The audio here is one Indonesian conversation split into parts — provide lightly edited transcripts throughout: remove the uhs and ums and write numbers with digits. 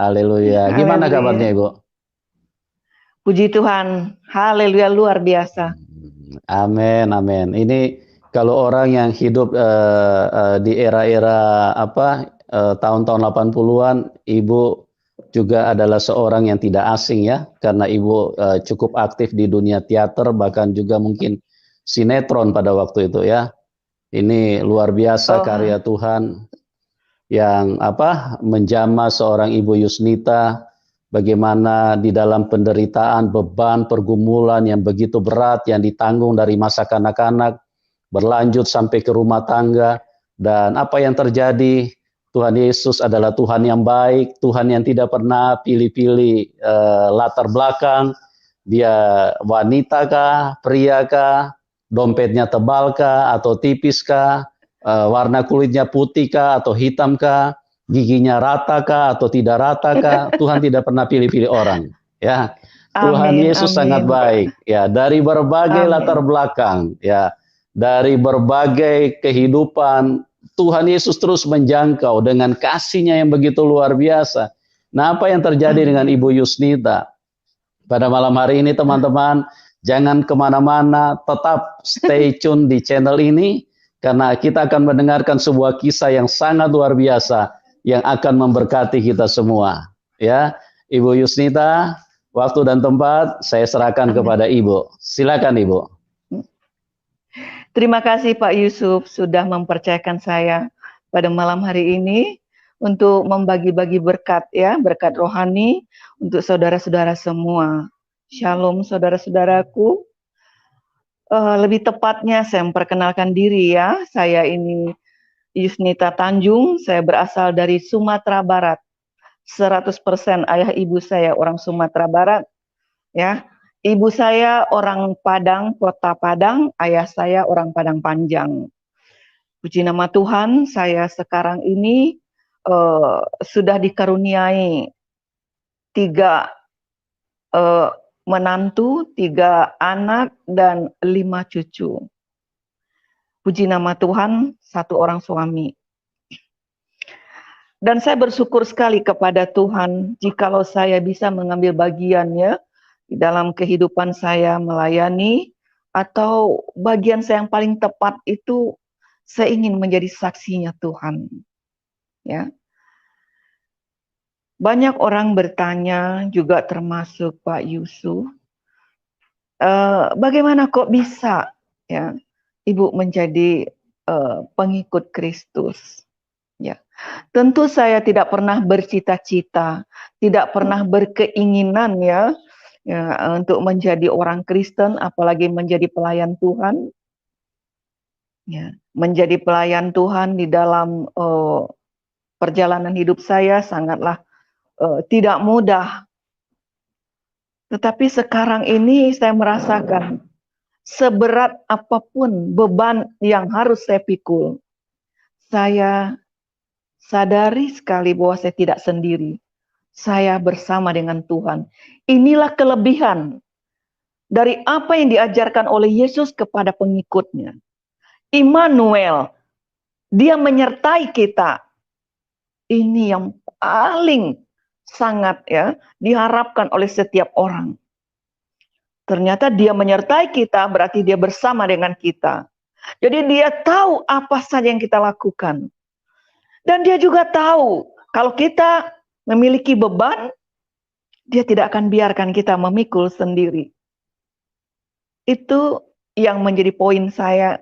Haleluya. Gimana kabarnya, Haleluya. Ibu? Puji Tuhan. Haleluya, luar biasa. Amin, amin. Ini kalau orang yang hidup di era-era tahun-tahun 80-an, Ibu juga adalah seorang yang tidak asing ya, karena Ibu cukup aktif di dunia teater, bahkan juga mungkin sinetron pada waktu itu ya. Ini luar biasa Oh, karya Tuhan yang menjamah seorang Ibu Yusnita, bagaimana di dalam penderitaan, beban, pergumulan yang begitu berat yang ditanggung dari masa kanak-kanak, berlanjut sampai ke rumah tangga, dan apa yang terjadi, Tuhan Yesus adalah Tuhan yang baik, Tuhan yang tidak pernah pilih-pilih latar belakang, dia wanita kah, pria kah, dompetnya tebal kah, atau tipis kah, warna kulitnya putih kah atau hitam kah, giginya rata kah atau tidak rata kah, Tuhan tidak pernah pilih-pilih orang. Ya, Tuhan amin, Yesus sangat amin, Pak. baik. Ya, dari berbagai latar Amin. belakang, ya, dari berbagai kehidupan, Tuhan Yesus terus menjangkau dengan kasih-Nya yang begitu luar biasa. Nah, apa yang terjadi dengan Ibu Amin. Yusnita? Pada malam hari ini teman-teman, jangan kemana-mana, tetap stay tune di channel ini, karena kita akan mendengarkan sebuah kisah yang sangat luar biasa, yang akan memberkati kita semua. Ya, Ibu Yusnita, waktu dan tempat saya serahkan Amin. kepada Ibu. Silakan Ibu. Terima kasih Pak Yusuf sudah mempercayakan saya pada malam hari ini untuk membagi-bagi berkat ya, berkat rohani untuk saudara-saudara semua. Shalom saudara-saudaraku. Lebih tepatnya saya memperkenalkan diri ya. Saya ini Yusnita Tanjung, saya berasal dari Sumatera Barat. 100% ayah ibu saya orang Sumatera Barat ya. Ibu saya orang Padang, Kota Padang, ayah saya orang Padang Panjang. Puji nama Tuhan, saya sekarang ini sudah dikaruniai 3 menantu, 3 anak dan 5 cucu. Puji nama Tuhan, 1 orang suami. Dan saya bersyukur sekali kepada Tuhan jikalau saya bisa mengambil bagiannya di dalam kehidupan saya melayani, atau bagian saya yang paling tepat itu saya ingin menjadi saksinya Tuhan. Ya. Banyak orang bertanya juga termasuk Pak Yusuf, bagaimana kok bisa ya Ibu menjadi pengikut Kristus? Ya. Tentu saya tidak pernah bercita-cita, tidak pernah berkeinginan ya, untuk menjadi orang Kristen, apalagi menjadi pelayan Tuhan. Ya, menjadi pelayan Tuhan di dalam perjalanan hidup saya sangatlah tidak mudah. Tetapi sekarang ini saya merasakan seberat apapun beban yang harus saya pikul, saya sadari sekali bahwa saya tidak sendiri. Saya bersama dengan Tuhan. Inilah kelebihan dari apa yang diajarkan oleh Yesus kepada pengikutnya. Immanuel, dia menyertai kita. Ini yang paling sangat ya diharapkan oleh setiap orang. Ternyata dia menyertai kita, berarti dia bersama dengan kita. Jadi dia tahu apa saja yang kita lakukan. Dan dia juga tahu kalau kita memiliki beban, dia tidak akan biarkan kita memikul sendiri. Itu yang menjadi poin saya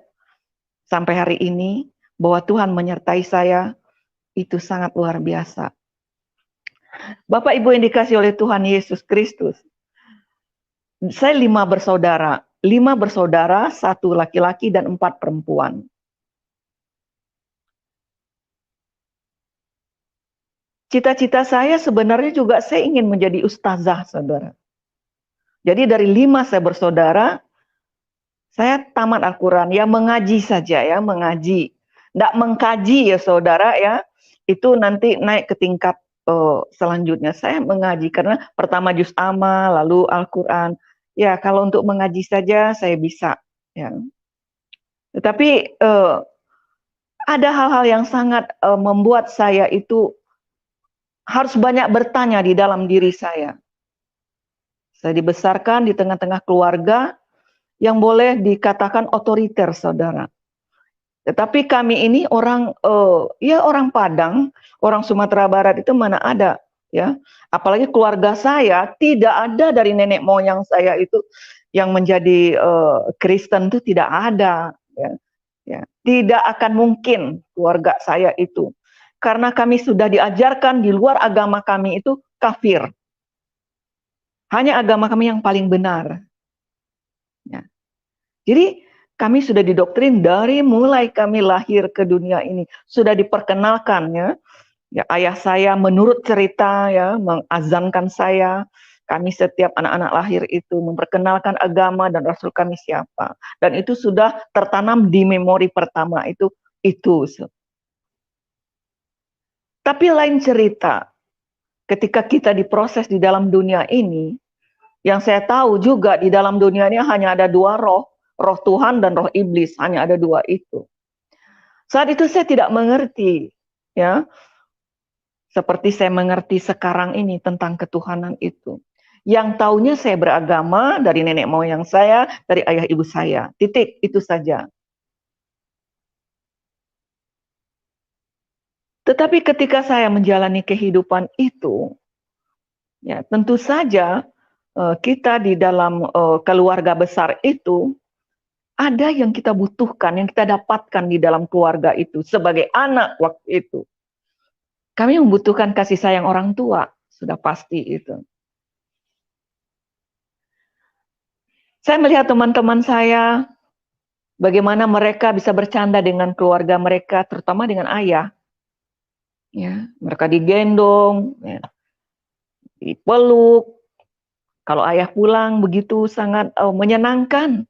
sampai hari ini, bahwa Tuhan menyertai saya, itu sangat luar biasa. Bapak Ibu yang dikasih oleh Tuhan Yesus Kristus, saya 5 bersaudara. 5 bersaudara, 1 laki-laki dan 4 perempuan. Cita-cita saya sebenarnya juga saya ingin menjadi ustazah, saudara. Jadi dari 5 saya bersaudara, saya tamat Al-Quran, ya mengaji saja ya, mengaji. Tidak mengkaji ya saudara ya, itu nanti naik ke tingkat selanjutnya. Saya mengaji karena pertama juz amma, lalu Al-Quran. Ya kalau untuk mengaji saja saya bisa. Ya. Tetapi ada hal-hal yang sangat membuat saya itu harus banyak bertanya di dalam diri saya. Saya dibesarkan di tengah-tengah keluarga yang boleh dikatakan otoriter, saudara. Tetapi kami ini orang, ya orang Padang, orang Sumatera Barat itu mana ada, ya. Apalagi keluarga saya tidak ada dari nenek moyang saya itu yang menjadi Kristen itu tidak ada, ya. Ya, tidak akan mungkin keluarga saya itu. Karena kami sudah diajarkan di luar agama kami itu kafir. Hanya agama kami yang paling benar. Ya. Jadi kami sudah didoktrin dari mulai kami lahir ke dunia ini. Sudah diperkenalkan ya. Ya, ayah saya menurut cerita ya mengazankan saya. Kami setiap anak-anak lahir itu memperkenalkan agama dan Rasul kami siapa. Dan itu sudah tertanam di memori pertama itu. Tapi lain cerita, ketika kita diproses di dalam dunia ini, yang saya tahu juga di dalam dunia ini hanya ada dua roh, roh Tuhan dan roh iblis, hanya ada dua itu. Saat itu saya tidak mengerti, ya, seperti saya mengerti sekarang ini tentang ketuhanan itu. Yang taunya saya beragama dari nenek moyang saya, dari ayah ibu saya, titik, itu saja. Tetapi ketika saya menjalani kehidupan itu, ya tentu saja kita di dalam keluarga besar itu ada yang kita butuhkan, yang kita dapatkan di dalam keluarga itu sebagai anak waktu itu. Kami membutuhkan kasih sayang orang tua, sudah pasti itu. Saya melihat teman-teman saya, bagaimana mereka bisa bercanda dengan keluarga mereka, terutama dengan ayah. Ya, mereka digendong, ya, dipeluk. Kalau ayah pulang begitu sangat menyenangkan.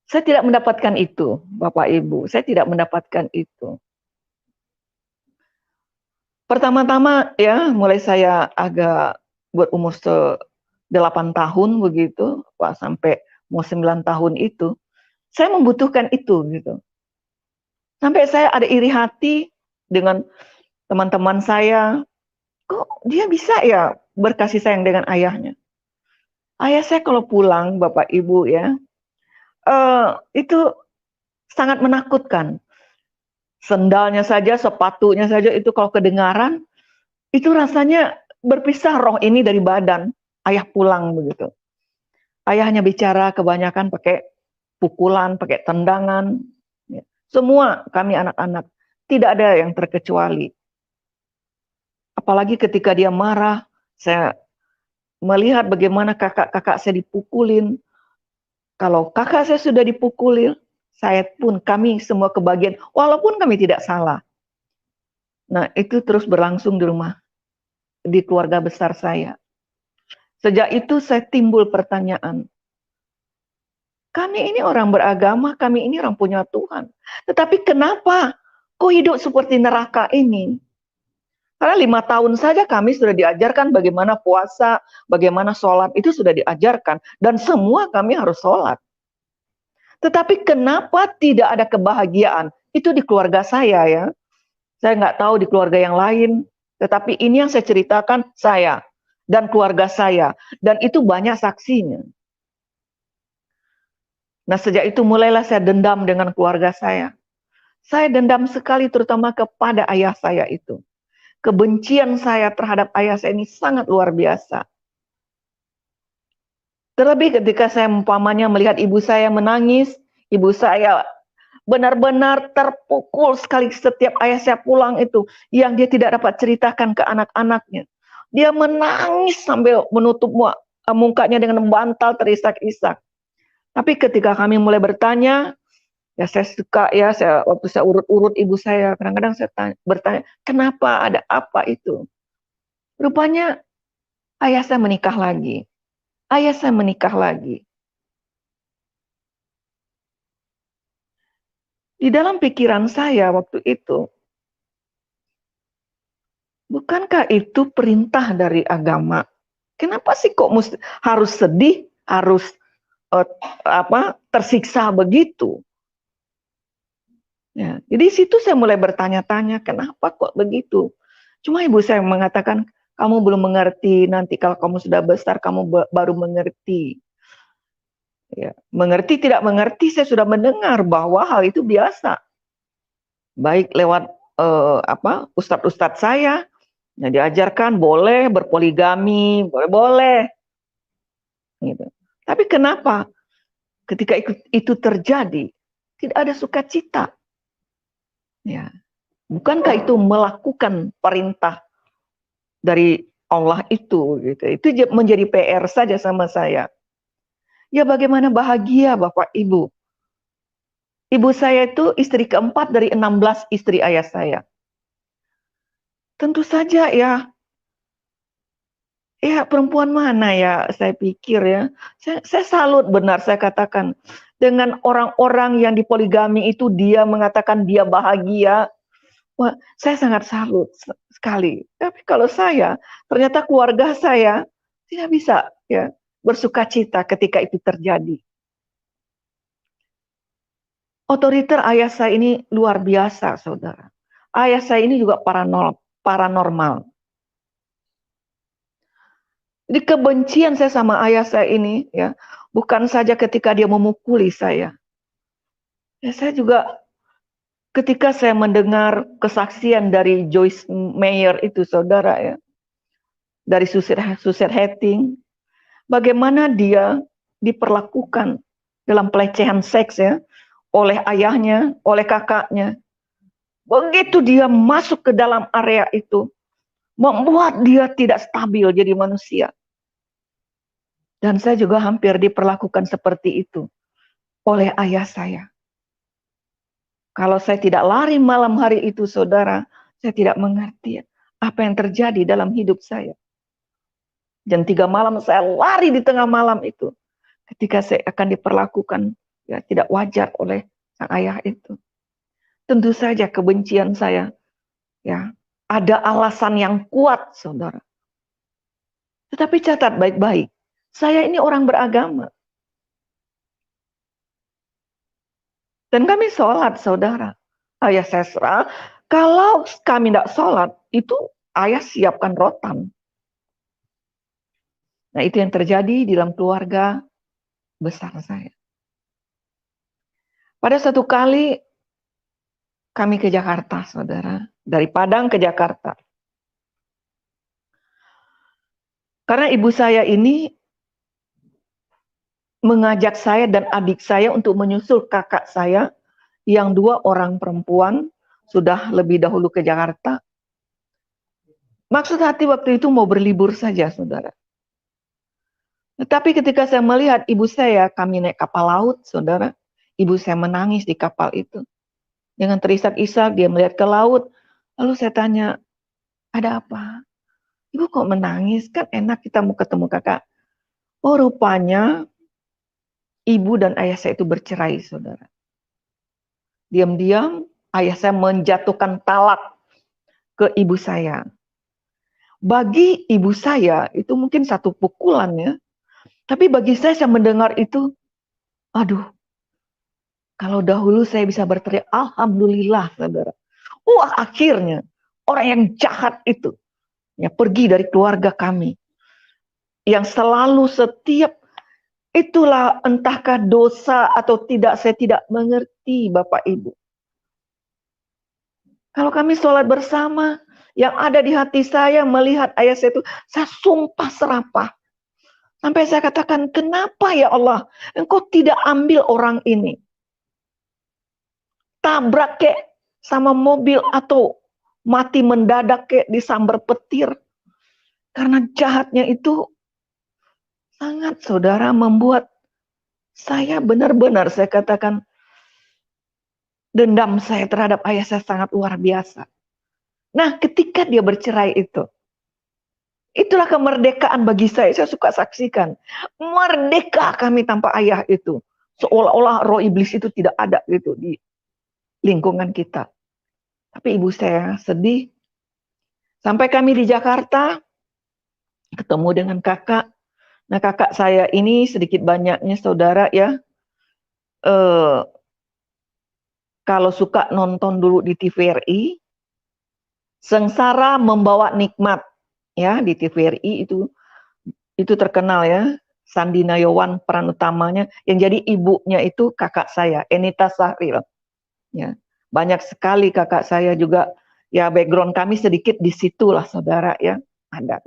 Saya tidak mendapatkan itu, Bapak Ibu. Saya tidak mendapatkan itu. Pertama-tama ya, mulai saya agak berumur 8 tahun begitu, sampai mau 9 tahun itu, saya membutuhkan itu gitu. Sampai saya ada iri hati dengan teman-teman saya, kok dia bisa ya berkasih sayang dengan ayahnya. Ayah saya kalau pulang, Bapak Ibu ya, itu sangat menakutkan. Sendalnya saja, sepatunya saja itu kalau kedengaran, itu rasanya berpisah roh ini dari badan. Ayah pulang begitu. Ayah hanya bicara kebanyakan pakai pukulan, pakai tendangan. Ya. Semua kami anak-anak, tidak ada yang terkecuali. Apalagi ketika dia marah, saya melihat bagaimana kakak-kakak saya dipukulin. Kalau kakak saya sudah dipukulin, saya pun, kami semua kebagian, walaupun kami tidak salah. Nah, itu terus berlangsung di rumah, di keluarga besar saya. Sejak itu saya timbul pertanyaan, kami ini orang beragama, kami ini orang punya Tuhan. Tetapi kenapa kok hidup seperti neraka ini? Karena 5 tahun saja kami sudah diajarkan bagaimana puasa, bagaimana sholat, itu sudah diajarkan. Dan semua kami harus sholat. Tetapi kenapa tidak ada kebahagiaan? Itu di keluarga saya ya. Saya nggak tahu di keluarga yang lain. Tetapi ini yang saya ceritakan saya dan keluarga saya. Dan itu banyak saksinya. Nah sejak itu mulailah saya dendam dengan keluarga saya. Saya dendam sekali terutama kepada ayah saya itu. Kebencian saya terhadap ayah saya ini sangat luar biasa. Terlebih ketika saya umpamanya melihat ibu saya menangis, ibu saya benar-benar terpukul sekali setiap ayah saya pulang itu, yang dia tidak dapat ceritakan ke anak-anaknya. Dia menangis sambil menutup mukanya dengan bantal terisak-isak. Tapi ketika kami mulai bertanya, ya saya suka ya, waktu saya urut-urut ibu saya, kadang-kadang saya bertanya, kenapa, ada apa itu? Rupanya ayah saya menikah lagi. Ayah saya menikah lagi. Di dalam pikiran saya waktu itu, bukankah itu perintah dari agama? Kenapa sih kok harus sedih, harus tersiksa begitu? Ya, jadi situ saya mulai bertanya-tanya, kenapa kok begitu? Cuma ibu saya mengatakan, kamu belum mengerti, nanti kalau kamu sudah besar, kamu baru mengerti. Ya, mengerti tidak mengerti, saya sudah mendengar bahwa hal itu biasa. Baik lewat ustadz-ustadz saya, yang diajarkan boleh berpoligami, boleh-boleh. Gitu. Tapi kenapa ketika itu terjadi, tidak ada sukacita? Ya. Bukankah itu melakukan perintah dari Allah itu? Gitu. Itu menjadi PR saja sama saya. Ya bagaimana bahagia Bapak Ibu. Ibu saya itu istri keempat dari 16 istri ayah saya. Tentu saja ya perempuan mana ya saya pikir ya. Saya salut benar saya katakan. Dengan orang-orang yang dipoligami itu dia mengatakan dia bahagia. Wah, saya sangat salut sekali. Tapi kalau saya, ternyata keluarga saya tidak bisa ya bersukacita ketika itu terjadi. Otoriter ayah saya ini luar biasa, saudara. Ayah saya ini juga paranormal. Jadi kebencian saya sama ayah saya ini, ya, bukan saja ketika dia memukuli saya. Ya, saya juga ketika saya mendengar kesaksian dari Joyce Meyer itu, saudara ya, dari Suicide Hating, bagaimana dia diperlakukan dalam pelecehan seks ya, oleh ayahnya, oleh kakaknya. Begitu dia masuk ke dalam area itu, membuat dia tidak stabil jadi manusia. Dan saya juga hampir diperlakukan seperti itu oleh ayah saya. Kalau saya tidak lari malam hari itu, saudara, saya tidak mengerti apa yang terjadi dalam hidup saya. Jam 3 malam saya lari di tengah malam itu. Ketika saya akan diperlakukan ya tidak wajar oleh sang ayah itu. Tentu saja kebencian saya ya ada alasan yang kuat, saudara. Tetapi catat baik-baik, saya ini orang beragama. Dan kami sholat, saudara. Ayah saya serah, kalau kami tidak sholat, itu ayah siapkan rotan. Nah itu yang terjadi di dalam keluarga besar saya. Pada satu kali kami ke Jakarta, saudara. Dari Padang ke Jakarta. Karena ibu saya ini mengajak saya dan adik saya untuk menyusul kakak saya yang 2 orang perempuan sudah lebih dahulu ke Jakarta. Maksud hati waktu itu mau berlibur saja, saudara. Tetapi ketika saya melihat ibu saya, kami naik kapal laut, saudara. Ibu saya menangis di kapal itu. Dengan terisak-isak dia melihat ke laut. Lalu saya tanya, ada apa? Ibu kok menangis? Kan enak kita mau ketemu kakak. Oh rupanya ibu dan ayah saya itu bercerai, saudara. Diam-diam ayah saya menjatuhkan talak ke ibu saya. Bagi ibu saya itu mungkin satu pukulan ya. Tapi bagi saya mendengar itu, aduh, kalau dahulu saya bisa berteriak, alhamdulillah, saudara. Wah, akhirnya orang yang jahat itu ya pergi dari keluarga kami. Yang selalu setiap, itulah entahkah dosa atau tidak, saya tidak mengerti Bapak Ibu. Kalau kami sholat bersama, yang ada di hati saya melihat ayah saya itu, saya sumpah serapah. Sampai saya katakan, kenapa ya Allah, engkau tidak ambil orang ini? Tabrak kek sama mobil atau mati mendadak kek disambar petir. Karena jahatnya itu sangat, saudara, membuat saya benar-benar, saya katakan, dendam saya terhadap ayah saya sangat luar biasa. Nah, ketika dia bercerai itu, itulah kemerdekaan bagi saya suka saksikan. Merdeka kami tanpa ayah itu. Seolah-olah roh iblis itu tidak ada gitu di lingkungan kita. Tapi ibu saya sedih. Sampai kami di Jakarta, ketemu dengan kakak. Nah kakak saya ini sedikit banyaknya saudara ya. Kalau suka nonton dulu di TVRI, Sengsara membawa nikmat, ya, di TVRI itu terkenal ya. Sandi Nayawan peran utamanya, yang jadi ibunya itu kakak saya, Enita Sahril. Ya, banyak sekali kakak saya juga, ya background kami sedikit di situlah saudara ya, ada.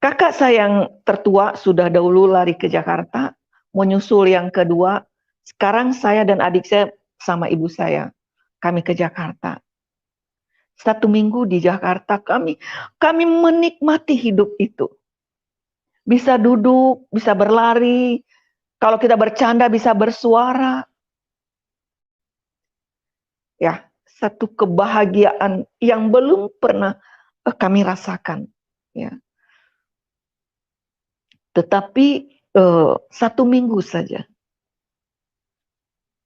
Kakak saya yang tertua sudah dahulu lari ke Jakarta, menyusul yang kedua. Sekarang saya dan adik saya sama ibu saya, kami ke Jakarta. 1 minggu di Jakarta kami menikmati hidup itu. Bisa duduk, bisa berlari, kalau kita bercanda bisa bersuara. Ya, satu kebahagiaan yang belum pernah kami rasakan. Ya. Tetapi 1 minggu saja.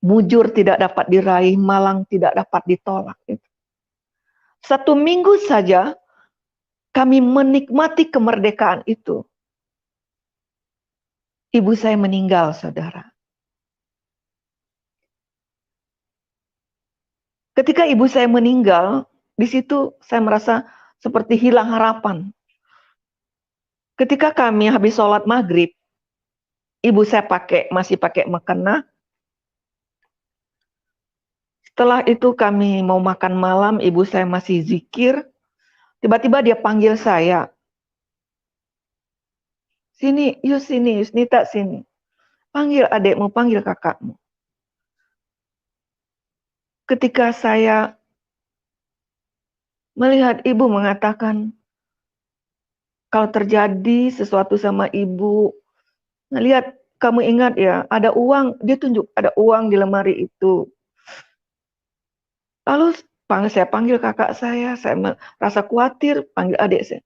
Mujur tidak dapat diraih, malang tidak dapat ditolak. 1 minggu saja kami menikmati kemerdekaan itu. Ibu saya meninggal, saudara. Ketika ibu saya meninggal, di situ saya merasa seperti hilang harapan. Ketika kami habis sholat maghrib, ibu saya masih pakai mukena. Setelah itu kami mau makan malam, ibu saya masih zikir. Tiba-tiba dia panggil saya. Sini, Yusnita sini. Panggil adekmu, panggil kakakmu. Ketika saya melihat ibu mengatakan, kalau terjadi sesuatu sama ibu, lihat, kamu ingat ya, ada uang, dia tunjuk ada uang di lemari itu. Lalu saya panggil kakak saya merasa khawatir, panggil adik saya.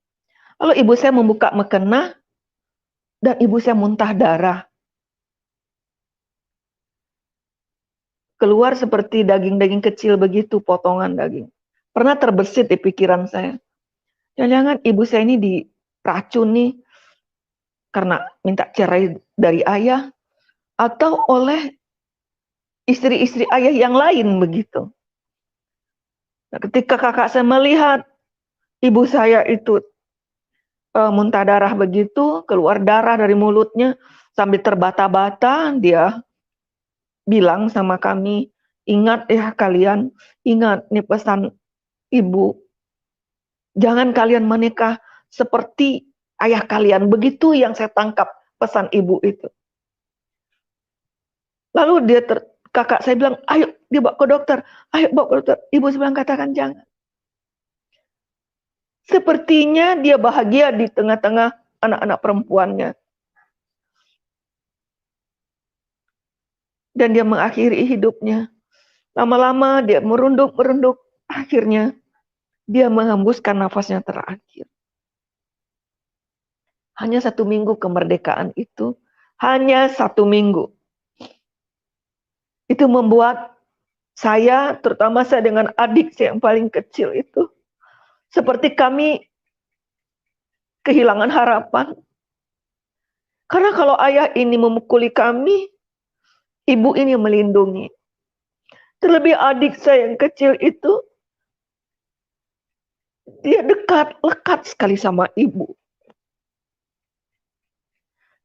Lalu ibu saya membuka mukena, dan ibu saya muntah darah. Keluar seperti daging-daging kecil begitu, potongan daging. Pernah terbersit di pikiran saya. Jangan-jangan ibu saya ini diracuni karena minta cerai dari ayah, atau oleh istri-istri ayah yang lain begitu. Nah, ketika kakak saya melihat ibu saya itu muntah darah begitu, keluar darah dari mulutnya, sambil terbata-bata, dia bilang sama kami, ingat ya kalian, ingat nih pesan ibu, jangan kalian menikah seperti ayah kalian. Begitu yang saya tangkap pesan ibu itu. Lalu kakak saya bilang, ayo dibawa ke dokter, ayo bawa ke dokter. Ibu saya bilang, katakan jangan. Sepertinya dia bahagia di tengah-tengah anak-anak perempuannya. Dan dia mengakhiri hidupnya. Lama-lama dia merunduk-merunduk. Akhirnya dia menghembuskan nafasnya terakhir. Hanya 1 minggu kemerdekaan itu. Hanya 1 minggu. Itu membuat saya, terutama saya dengan adik saya yang paling kecil itu, seperti kami kehilangan harapan. Karena kalau ayah ini memukuli kami, ibu ini melindungi. Terlebih adik saya yang kecil itu, dia lekat sekali sama ibu.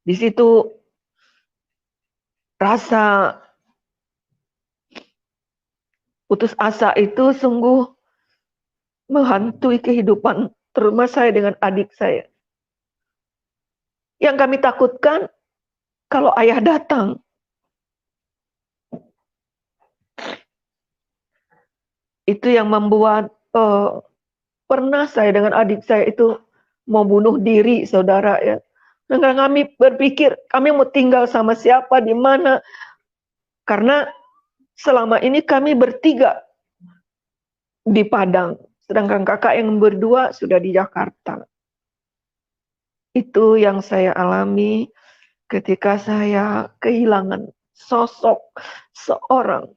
Di situ rasa putus asa itu sungguh menghantui kehidupan terutama saya dengan adik saya. Yang kami takutkan kalau ayah datang. Itu yang membuat pernah saya dengan adik saya itu mau bunuh diri, saudara ya. Dan kami berpikir kami mau tinggal sama siapa, di mana. Karena selama ini kami bertiga di Padang, sedangkan kakak yang berdua sudah di Jakarta. Itu yang saya alami ketika saya kehilangan sosok seorang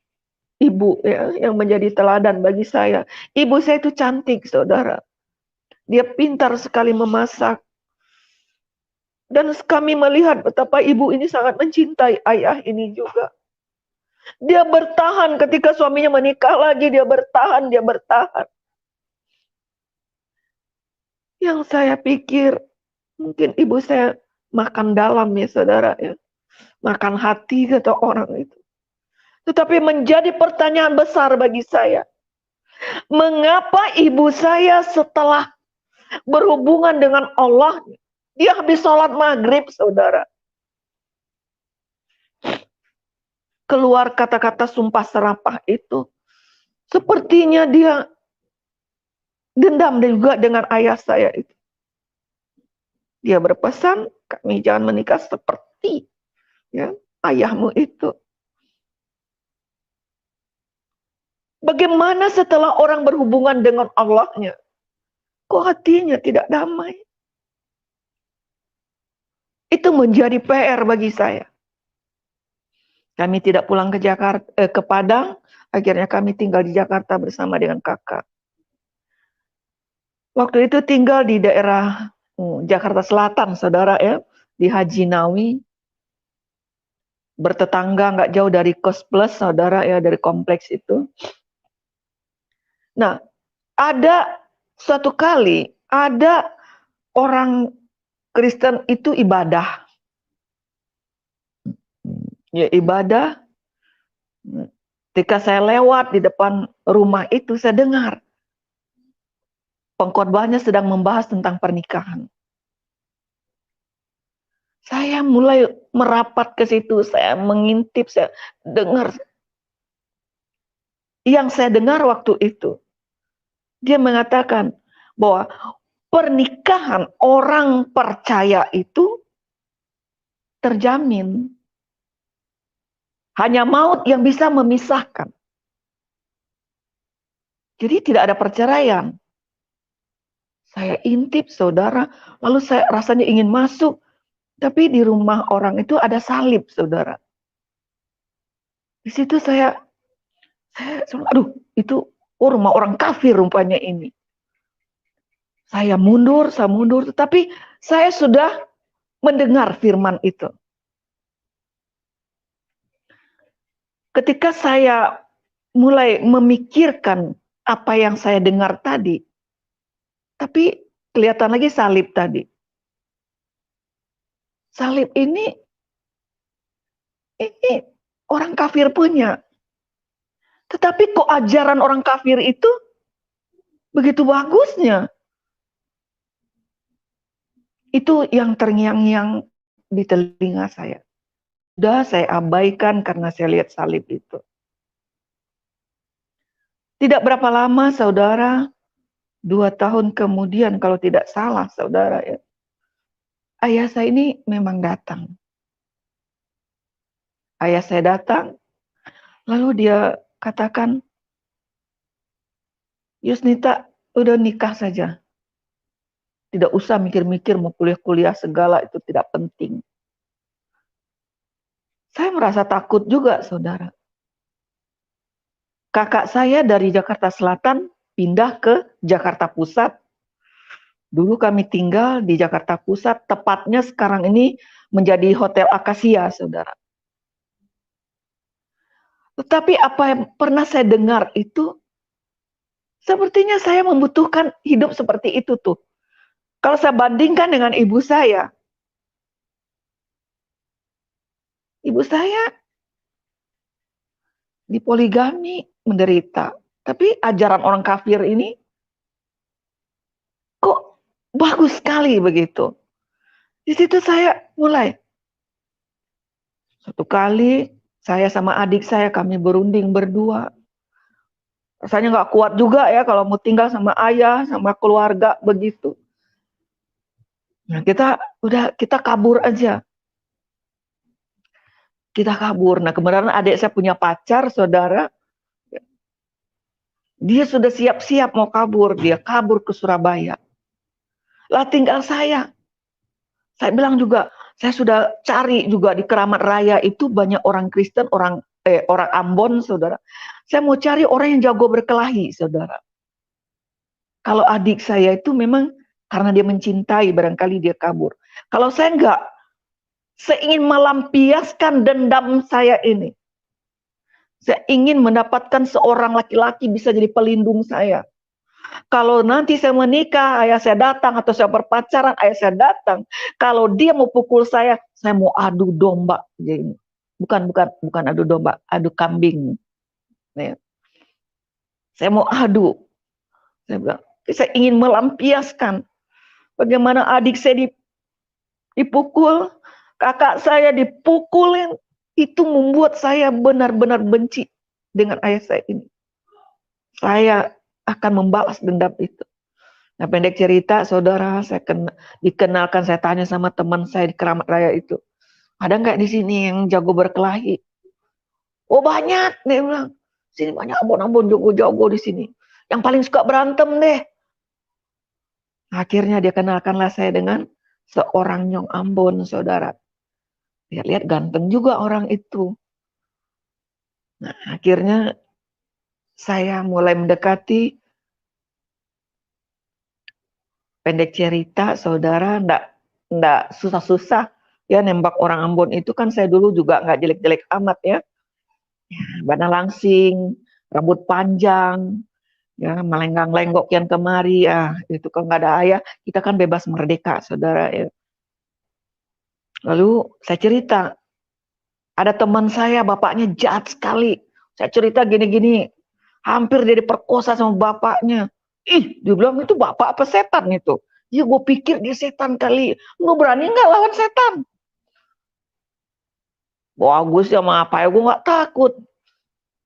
ibu ya, yang menjadi teladan bagi saya. Ibu saya itu cantik, saudara. Dia pintar sekali memasak. Dan kami melihat betapa ibu ini sangat mencintai ayah ini juga. Dia bertahan ketika suaminya menikah lagi, dia bertahan, dia bertahan. Yang saya pikir, mungkin ibu saya makan dalam ya saudara ya. Makan hati kata orang itu. Tetapi menjadi pertanyaan besar bagi saya. Mengapa ibu saya setelah berhubungan dengan Allah, dia habis sholat maghrib saudara. Keluar kata-kata sumpah serapah itu. Sepertinya dia dendam juga dengan ayah saya itu. Dia berpesan, kami jangan menikah seperti ya, ayahmu itu. Bagaimana setelah orang berhubungan dengan Allahnya, kok hatinya tidak damai? Itu menjadi PR bagi saya. Kami tidak pulang ke Jakarta, ke Padang, akhirnya kami tinggal di Jakarta bersama dengan kakak. Waktu itu tinggal di daerah Jakarta Selatan, saudara ya, di Haji Nawi. Bertetangga nggak jauh dari Kos Plus, saudara ya, dari kompleks itu. Nah, ada suatu kali, ada orang Kristen itu ibadah. Ya, ibadah. Ketika saya lewat di depan rumah itu, saya dengar pengkhotbahnya sedang membahas tentang pernikahan. Saya mulai merapat ke situ, saya mengintip, saya dengar. Yang saya dengar waktu itu, dia mengatakan bahwa pernikahan orang percaya itu terjamin. Hanya maut yang bisa memisahkan. Jadi tidak ada perceraian. Saya intip saudara, lalu saya rasanya ingin masuk. Tapi di rumah orang itu ada salib, saudara. Di situ saya aduh, itu rumah orang kafir rupanya ini. Saya mundur, tetapi saya sudah mendengar firman itu. Ketika saya mulai memikirkan apa yang saya dengar tadi, tapi kelihatan lagi salib tadi. Salib ini orang kafir punya. Tetapi kok ajaran orang kafir itu begitu bagusnya? Itu yang terngiang-ngiang di telinga saya. Sudah saya abaikan karena saya lihat salib itu. Tidak berapa lama saudara, 2 tahun kemudian kalau tidak salah saudara ya. Ayah saya ini memang datang. Ayah saya datang, lalu dia katakan, Yusnita, udah nikah saja. Tidak usah mikir-mikir mau kuliah-kuliah segala, itu tidak penting. Saya merasa takut juga, saudara. Kakak saya dari Jakarta Selatan pindah ke Jakarta Pusat. Dulu kami tinggal di Jakarta Pusat, tepatnya sekarang ini menjadi Hotel Akasia, saudara. Tetapi apa yang pernah saya dengar itu, sepertinya saya membutuhkan hidup seperti itu tuh. Kalau saya bandingkan dengan ibu saya dipoligami, menderita. Tapi ajaran orang kafir ini kok bagus sekali begitu. Di situ saya mulai. Satu kali saya sama adik saya kami berunding berdua. Rasanya nggak kuat juga ya kalau mau tinggal sama ayah, sama keluarga begitu. Nah, kita kabur aja. Kita kabur. Nah, kemudian adik saya punya pacar, saudara. Dia sudah siap-siap mau kabur. Dia kabur ke Surabaya. Lah tinggal saya. Saya bilang juga, saya sudah cari juga di Keramat Raya itu banyak orang Kristen, orang Ambon, saudara. Saya mau cari orang yang jago berkelahi, saudara. Kalau adik saya itu memang karena dia mencintai, barangkali dia kabur. Kalau saya enggak, saya ingin melampiaskan dendam saya ini. Saya ingin mendapatkan seorang laki-laki bisa jadi pelindung saya. Kalau nanti saya menikah, ayah saya datang, atau saya berpacaran, ayah saya datang. Kalau dia mau pukul saya mau adu domba. Jadi, bukan adu domba, adu kambing. Ya. Saya mau adu. Saya bilang, saya ingin melampiaskan bagaimana adik saya dipukul, kakak saya dipukulin. Itu membuat saya benar-benar benci dengan ayah saya ini. Saya akan membalas dendam itu. Nah, pendek cerita, saudara, saya dikenalkan, saya tanya sama teman saya di Keramat Raya itu, ada nggak di sini yang jago berkelahi? Oh banyak, dia bilang. Sini banyak abon-abon jago-jago di sini. Yang paling suka berantem deh. Akhirnya dia kenalkanlah saya dengan seorang Nyong Ambon, saudara. Lihat-lihat ganteng juga orang itu. Nah, akhirnya saya mulai mendekati. Pendek cerita, saudara, ndak susah-susah ya nembak orang Ambon itu. Kan saya dulu juga nggak jelek-jelek amat ya. Badan langsing, rambut panjang, ya melenggang-lenggok yang kemari, ya itu kalau nggak ada ayah kita kan bebas merdeka, saudara ya. Lalu saya cerita, ada teman saya bapaknya jahat sekali. Saya cerita gini-gini, hampir dia diperkosa sama bapaknya. Ih, dia bilang itu bapak apa setan itu? Ya gue pikir dia setan kali. Lu berani nggak lawan setan? Bagus sama apa ya, gue nggak takut.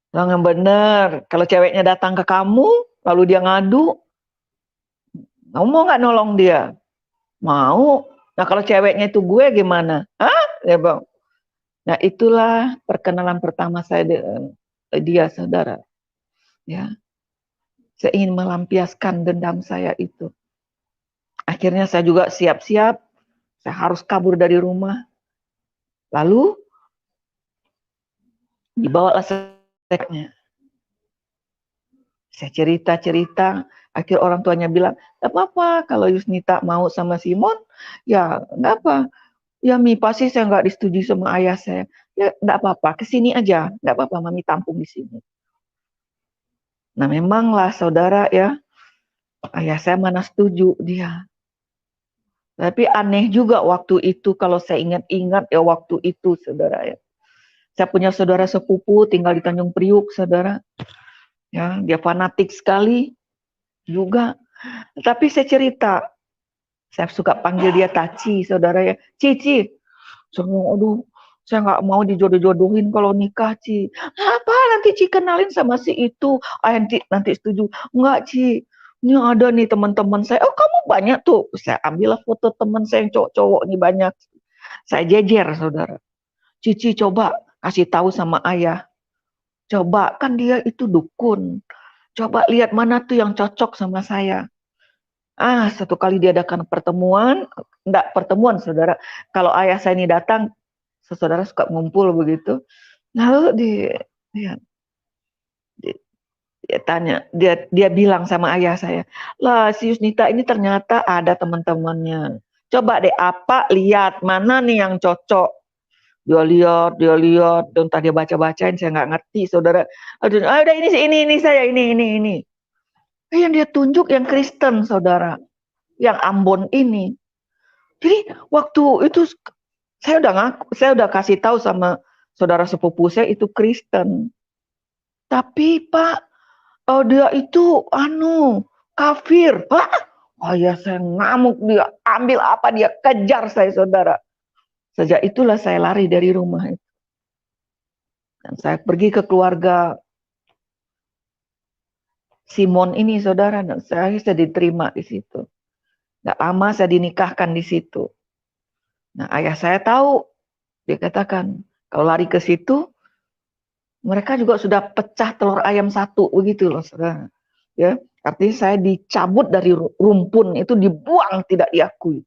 Yang bener, kalau ceweknya datang ke kamu, lalu dia ngadu, kamu mau nggak nolong dia? Mau. Nah kalau ceweknya itu gue gimana? Hah? Ya bang. Nah itulah perkenalan pertama saya dengan dia, saudara. Ya, saya ingin melampiaskan dendam saya itu. Akhirnya saya juga siap-siap, saya harus kabur dari rumah. Lalu dibawalah seknya. Saya cerita-cerita, akhir orang tuanya bilang, "Gak apa-apa, kalau Yusnita mau sama Simon, ya nggak apa. Ya Mi, pasti saya nggak disetujui sama ayah saya. Ya nggak apa-apa, kesini aja, nggak apa-apa, Mami tampung di sini." Nah memanglah saudara ya, ayah saya mana setuju dia. Tapi aneh juga waktu itu, kalau saya ingat-ingat ya waktu itu, saudara ya. Saya punya saudara sepupu tinggal di Tanjung Priuk, saudara. Ya, dia fanatik sekali juga. Tapi saya cerita, saya suka panggil dia Taci, saudara ya. Cici, semua, aduh, saya nggak mau dijodoh-jodohin kalau nikah, Ci. Apa nanti Ci kenalin sama si itu? Nanti setuju. Enggak, Ci. Ini ada nih teman-teman saya. Oh, kamu banyak tuh. Saya ambil foto teman saya yang cowok-cowok nih banyak. Saya jejer, saudara. Cici coba kasih tahu sama ayah. Coba, kan dia itu dukun. Coba lihat mana tuh yang cocok sama saya. Satu kali diadakan pertemuan, enggak pertemuan, saudara. Kalau ayah saya ini datang, saudara suka ngumpul begitu. Lalu dia, dia tanya, dia bilang sama ayah saya, lah si Yusnita ini ternyata ada teman-temannya. Coba deh lihat mana nih yang cocok. Dia lihat, dan tadi dia baca-bacain, saya nggak ngerti, saudara. Aduh, udah ini saya, ini. Yang dia tunjuk yang Kristen, saudara. Yang Ambon ini. Jadi waktu itu saya udah kasih tahu sama saudara sepupu saya itu Kristen. Tapi Pak, dia itu kafir. Hah? Oh ya, saya ngamuk, dia ambil apa, dia kejar saya, saudara. Sejak itulah saya lari dari rumah itu. Dan saya pergi ke keluarga Simon ini, saudara, dan saya diterima di situ. Nggak lama saya dinikahkan di situ. Nah, ayah saya tahu, dia katakan, kalau lari ke situ, mereka juga sudah pecah telur ayam satu, begitu loh, saudara. Ya, artinya saya dicabut dari rumpun, itu dibuang, tidak diakui.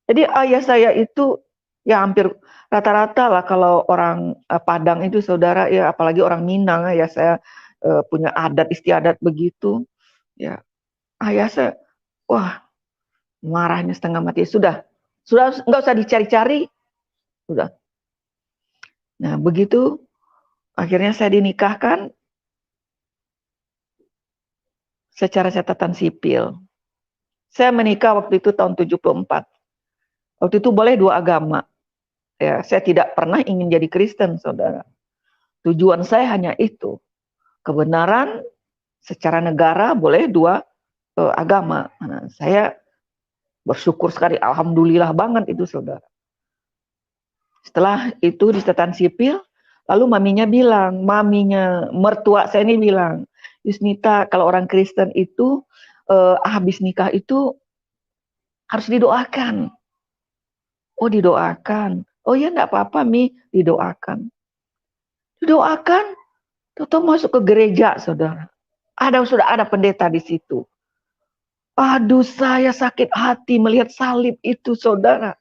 Jadi ayah saya itu ya hampir rata-rata lah kalau orang Padang itu, saudara, ya apalagi orang Minang ya, saya punya adat istiadat begitu. Ya, ayah saya, wah, marahnya setengah mati. Sudah nggak usah dicari-cari, sudah. Nah begitu Akhirnya saya dinikahkan secara catatan sipil. Saya menikah waktu itu tahun 74. Waktu itu boleh dua agama. Ya, saya tidak pernah ingin jadi Kristen, saudara. Tujuan saya hanya itu. Kebenaran secara negara boleh dua agama. Nah, saya bersyukur sekali, alhamdulillah banget itu, saudara. Setelah itu di catatan sipil, lalu maminya mertua saya ini bilang, Yusnita, kalau orang Kristen itu habis nikah itu harus didoakan. Oh, didoakan. Oh ya, enggak apa-apa, Mi, didoakan. Didoakan, tetap masuk ke gereja, saudara. Sudah ada pendeta di situ. Aduh, saya sakit hati melihat salib itu, saudara.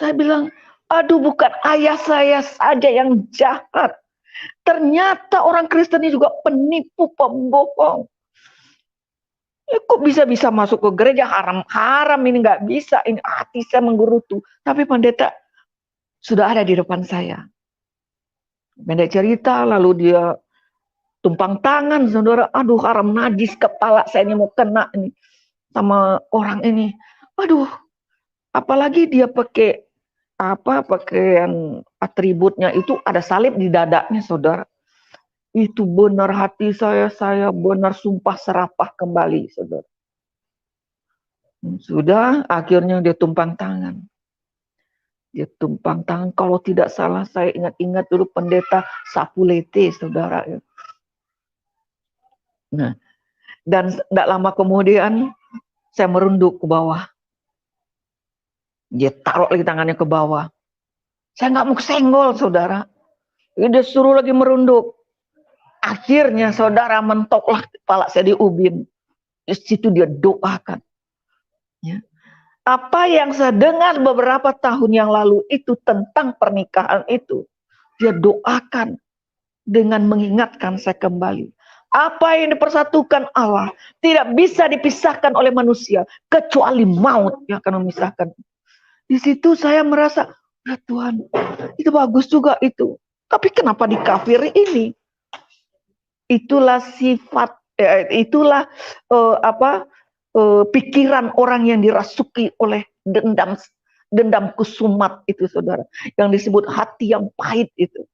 Saya bilang, aduh, bukan ayah saya saja yang jahat. Ternyata orang Kristen ini juga penipu, pembohong. Kok bisa-bisa masuk ke gereja, haram ini nggak bisa. Ini hati saya menggerutu. Tapi pendeta sudah ada di depan saya. Pendeta cerita, lalu dia tumpang tangan, saudara. Aduh, haram najis, kepala saya ini mau kena ini sama orang ini. Aduh, apalagi dia pakai pakaian atributnya itu ada salib di dadanya, saudara. Itu benar hati saya benar sumpah serapah kembali, saudara. Sudah, akhirnya dia tumpang tangan. Dia tumpang tangan, kalau tidak salah saya ingat-ingat dulu pendeta Sapulete, saudara. Nah, dan tidak lama kemudian saya merunduk ke bawah. Dia taruh lagi tangannya ke bawah. Saya nggak mau senggol, saudara. Dia suruh lagi merunduk. Akhirnya saudara mentoklah kepala saya di ubin. Di situ dia doakan. Ya. Apa yang saya dengar beberapa tahun yang lalu itu tentang pernikahan itu, dia doakan dengan mengingatkan saya kembali. Apa yang dipersatukan Allah tidak bisa dipisahkan oleh manusia kecuali maut yang akan memisahkan. Di situ saya merasa, ya Tuhan, itu bagus juga itu. Tapi kenapa dikafiri ini? Itulah sifat, pikiran orang yang dirasuki oleh dendam kusumat itu, saudara. Yang disebut hati yang pahit itu.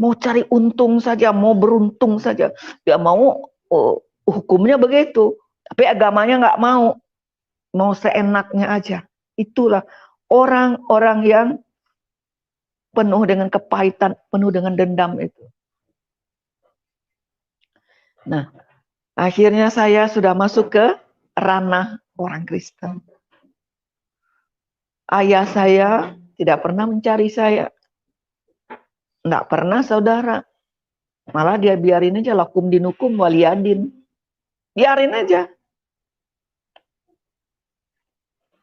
Mau cari untung saja, mau beruntung saja. Dia mau hukumnya begitu. Tapi agamanya nggak mau. Mau seenaknya aja. Itulah orang-orang yang penuh dengan kepahitan, penuh dengan dendam itu. Nah, akhirnya saya sudah masuk ke ranah orang Kristen. Ayah saya tidak pernah mencari saya. Tidak pernah, saudara. Malah dia biarin aja, lakum dinukum waliyadin. Biarin aja.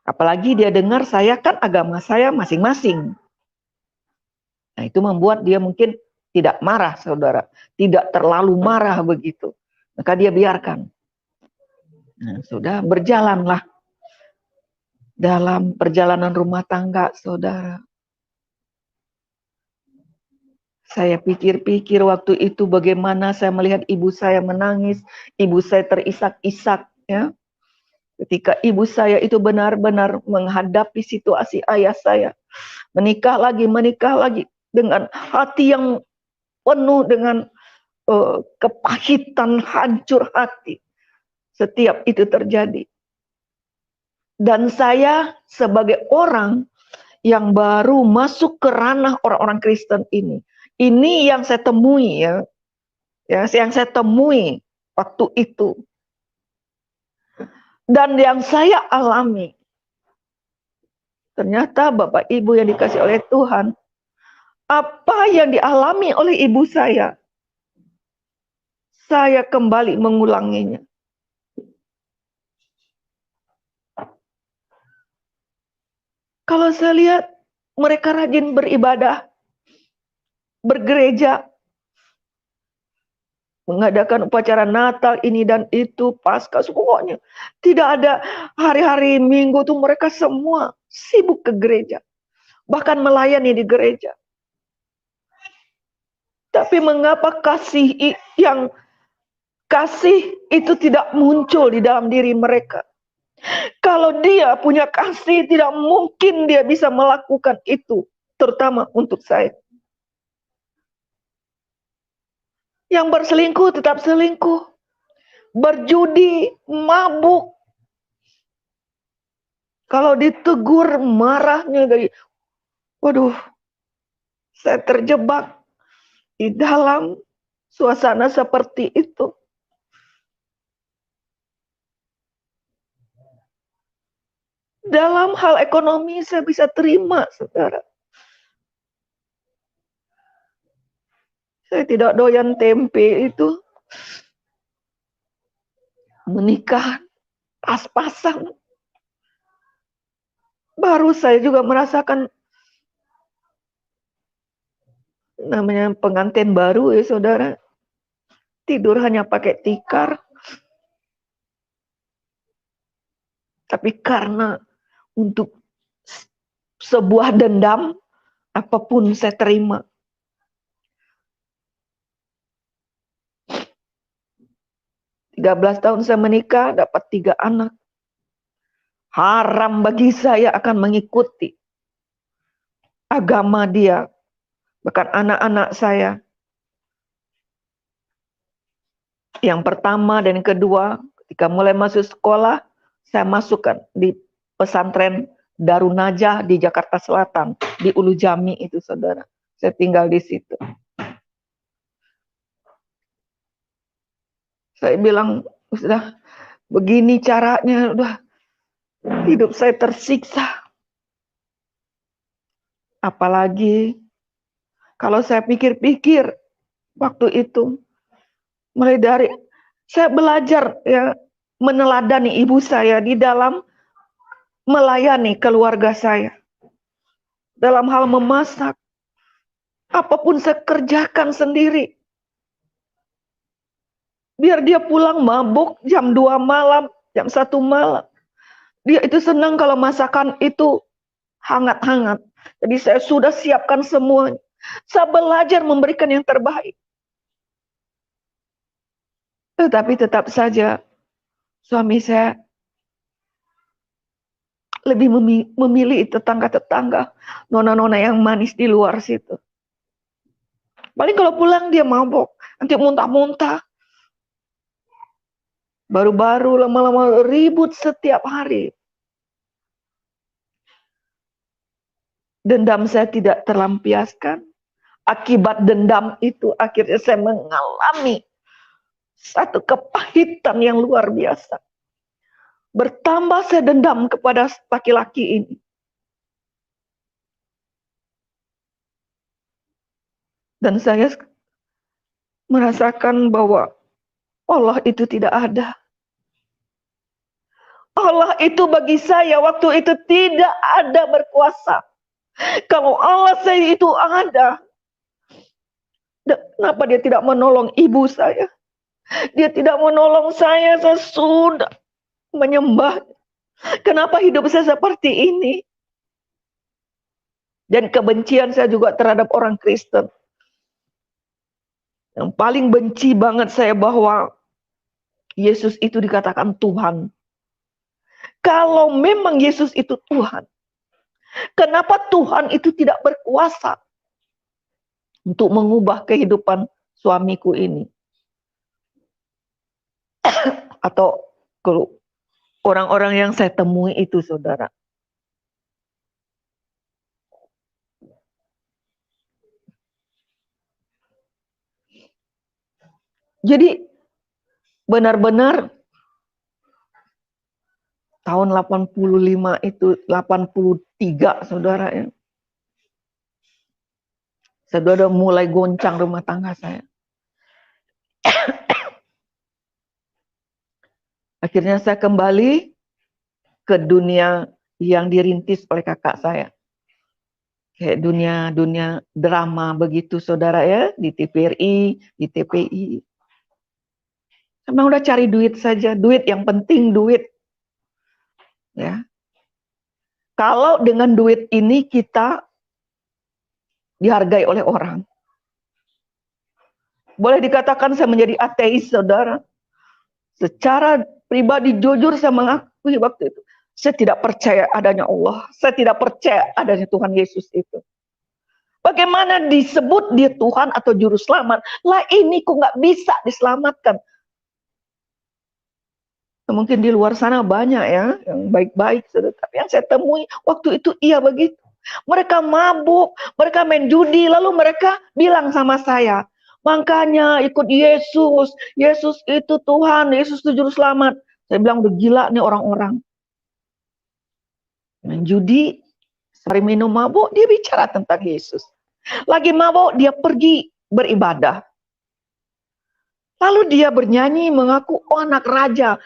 Apalagi dia dengar saya kan agama saya masing-masing. Nah, itu membuat dia mungkin tidak marah, saudara. Tidak terlalu marah begitu. Maka dia biarkan. Nah, sudah berjalanlah dalam perjalanan rumah tangga, saudara. Saya pikir-pikir waktu itu bagaimana saya melihat ibu saya menangis, ibu saya terisak-isak, ya. Ketika ibu saya itu benar-benar menghadapi situasi ayah saya, menikah lagi dengan hati yang penuh dengan kepahitan, hancur hati. Setiap itu terjadi. Dan saya sebagai orang yang baru masuk ke ranah orang-orang Kristen ini yang saya temui, ya yang saya temui waktu itu. Dan yang saya alami, ternyata Bapak Ibu yang dikasih oleh Tuhan, apa yang dialami oleh ibu saya kembali mengulanginya. Kalau saya lihat mereka rajin beribadah, bergereja, mengadakan upacara Natal ini dan itu, Paskah, pokoknya tidak ada hari-hari Minggu tuh mereka semua sibuk ke gereja, bahkan melayani di gereja. Tapi mengapa yang kasih itu tidak muncul di dalam diri mereka? Kalau dia punya kasih, tidak mungkin dia bisa melakukan itu, terutama untuk saya. Yang berselingkuh tetap selingkuh, berjudi, mabuk. Kalau ditegur, marahnya dari, waduh, saya terjebak di dalam suasana seperti itu. Dalam hal ekonomi saya bisa terima, saudara. Saya tidak doyan tempe itu. Menikah pas-pasan. Baru saya juga merasakan namanya pengantin baru ya saudara. Tidur hanya pakai tikar. Tapi karena untuk sebuah dendam, apapun saya terima. Tiga 13 tahun saya menikah, dapat 3 anak. Haram bagi saya akan mengikuti agama dia. Bahkan anak-anak saya. Yang pertama dan yang kedua, ketika mulai masuk sekolah, saya masukkan di pesantren Darun Najah di Jakarta Selatan, di Ulu Jami itu saudara. Saya tinggal di situ. Saya bilang, sudah begini caranya, udah hidup saya tersiksa. Apalagi kalau saya pikir-pikir waktu itu, mulai dari saya belajar ya meneladani ibu saya di dalam melayani keluarga saya. Dalam hal memasak, apapun saya kerjakan sendiri. Biar dia pulang mabuk jam 2 malam, jam 1 malam. Dia itu senang kalau masakan itu hangat-hangat. Jadi saya sudah siapkan semuanya. Saya belajar memberikan yang terbaik. Tetapi tetap saja suami saya lebih memilih tetangga-tetangga, nona-nona yang manis di luar situ. Paling kalau pulang dia mabok, nanti muntah-muntah. Baru-baru lama-lama ribut setiap hari. Dendam saya tidak terlampiaskan. Akibat dendam itu akhirnya saya mengalami satu kepahitan yang luar biasa. Bertambah saya dendam kepada laki-laki ini. Dan saya merasakan bahwa Allah itu tidak ada. Allah itu bagi saya waktu itu tidak ada berkuasa. Kalau Allah saya itu ada, kenapa dia tidak menolong ibu saya? Dia tidak menolong saya sudah menyembah. Kenapa hidup saya seperti ini? Dan kebencian saya juga terhadap orang Kristen. Yang paling benci banget saya bahwa Yesus itu dikatakan Tuhan. Kalau memang Yesus itu Tuhan, kenapa Tuhan itu tidak berkuasa untuk mengubah kehidupan suamiku ini? Atau kalau orang-orang yang saya temui itu, saudara. Jadi benar-benar tahun 85 itu, 83 saudara ya. Saya sudah mulai goncang rumah tangga saya. Akhirnya saya kembali ke dunia yang dirintis oleh kakak saya. Kayak dunia drama begitu saudara ya, di TVRI, di TPI. Memang udah cari duit saja, duit yang penting duit. Ya. Kalau dengan duit ini kita dihargai oleh orang. Boleh dikatakan saya menjadi ateis, saudara. Secara pribadi jujur saya mengakui waktu itu, saya tidak percaya adanya Allah. Saya tidak percaya adanya Tuhan Yesus itu. Bagaimana disebut dia Tuhan atau juru selamat? Lah ini kok nggak bisa diselamatkan? Mungkin di luar sana banyak ya yang baik-baik, tapi yang saya temui waktu itu iya begitu. Mereka mabuk, mereka main judi, lalu mereka bilang sama saya, makanya ikut Yesus, Yesus itu Tuhan, Yesus itu juru selamat. Saya bilang udah gila nih orang-orang. Main judi, sering minum mabuk, dia bicara tentang Yesus. Lagi mabuk, dia pergi beribadah. Lalu dia bernyanyi mengaku, oh anak raja.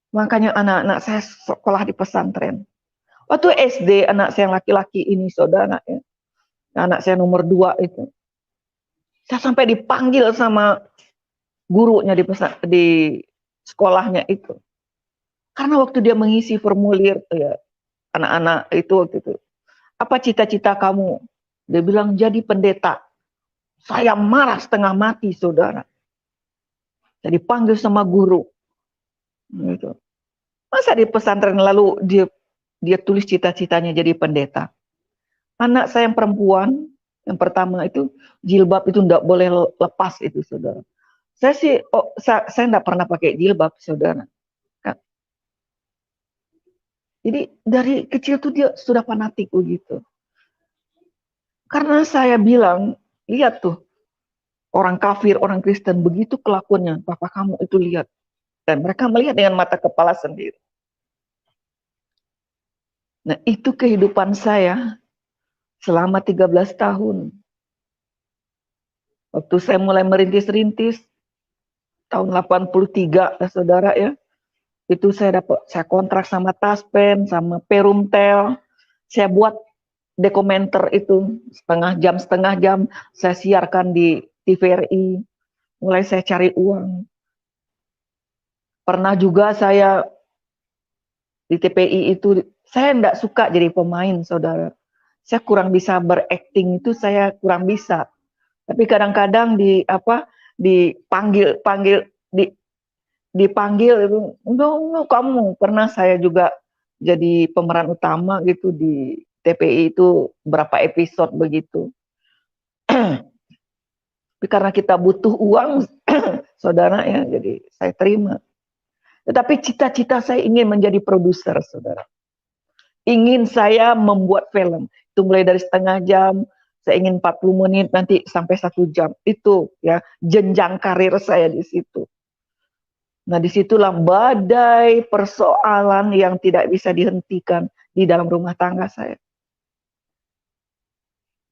Makanya anak-anak saya sekolah di pesantren. Waktu SD, anak saya yang laki-laki ini, saudara, ya. Anak saya nomor 2 itu. Saya sampai dipanggil sama gurunya di sekolahnya itu. Karena waktu dia mengisi formulir, ya, anak-anak itu waktu itu, apa cita-cita kamu? Dia bilang jadi pendeta. Saya marah setengah mati, saudara. Saya dipanggil sama guru. Gitu. Masa di pesantren lalu dia tulis cita-citanya jadi pendeta. Anak saya yang perempuan, yang pertama itu, jilbab itu enggak boleh lepas itu, saudara. Saya enggak pernah pakai jilbab, saudara. Jadi dari kecil tuh dia sudah fanatik begitu. Karena saya bilang, lihat tuh, orang kafir, orang Kristen, begitu kelakuannya, papa kamu itu lihat. Dan mereka melihat dengan mata kepala sendiri. Nah, itu kehidupan saya selama 13 tahun. Waktu saya mulai merintis-rintis, tahun 83, saudara ya, itu saya kontrak sama Taspen, sama Perumtel, saya buat dokumenter itu, setengah jam, saya siarkan di TVRI, mulai saya cari uang. Pernah juga saya di TPI itu, saya enggak suka jadi pemain, saudara. Saya kurang bisa berakting itu, saya kurang bisa. Tapi kadang-kadang dipanggil itu, enggak kamu. Pernah saya juga jadi pemeran utama gitu di TPI itu berapa episode begitu. Tapi karena kita butuh uang, saudara ya, jadi saya terima. Tetapi cita-cita saya ingin menjadi produser, saudara. Ingin saya membuat film. Itu mulai dari setengah jam, saya ingin 40 menit, nanti sampai 1 jam. Itu ya jenjang karir saya di situ. Nah, disitulah badai persoalan yang tidak bisa dihentikan di dalam rumah tangga saya.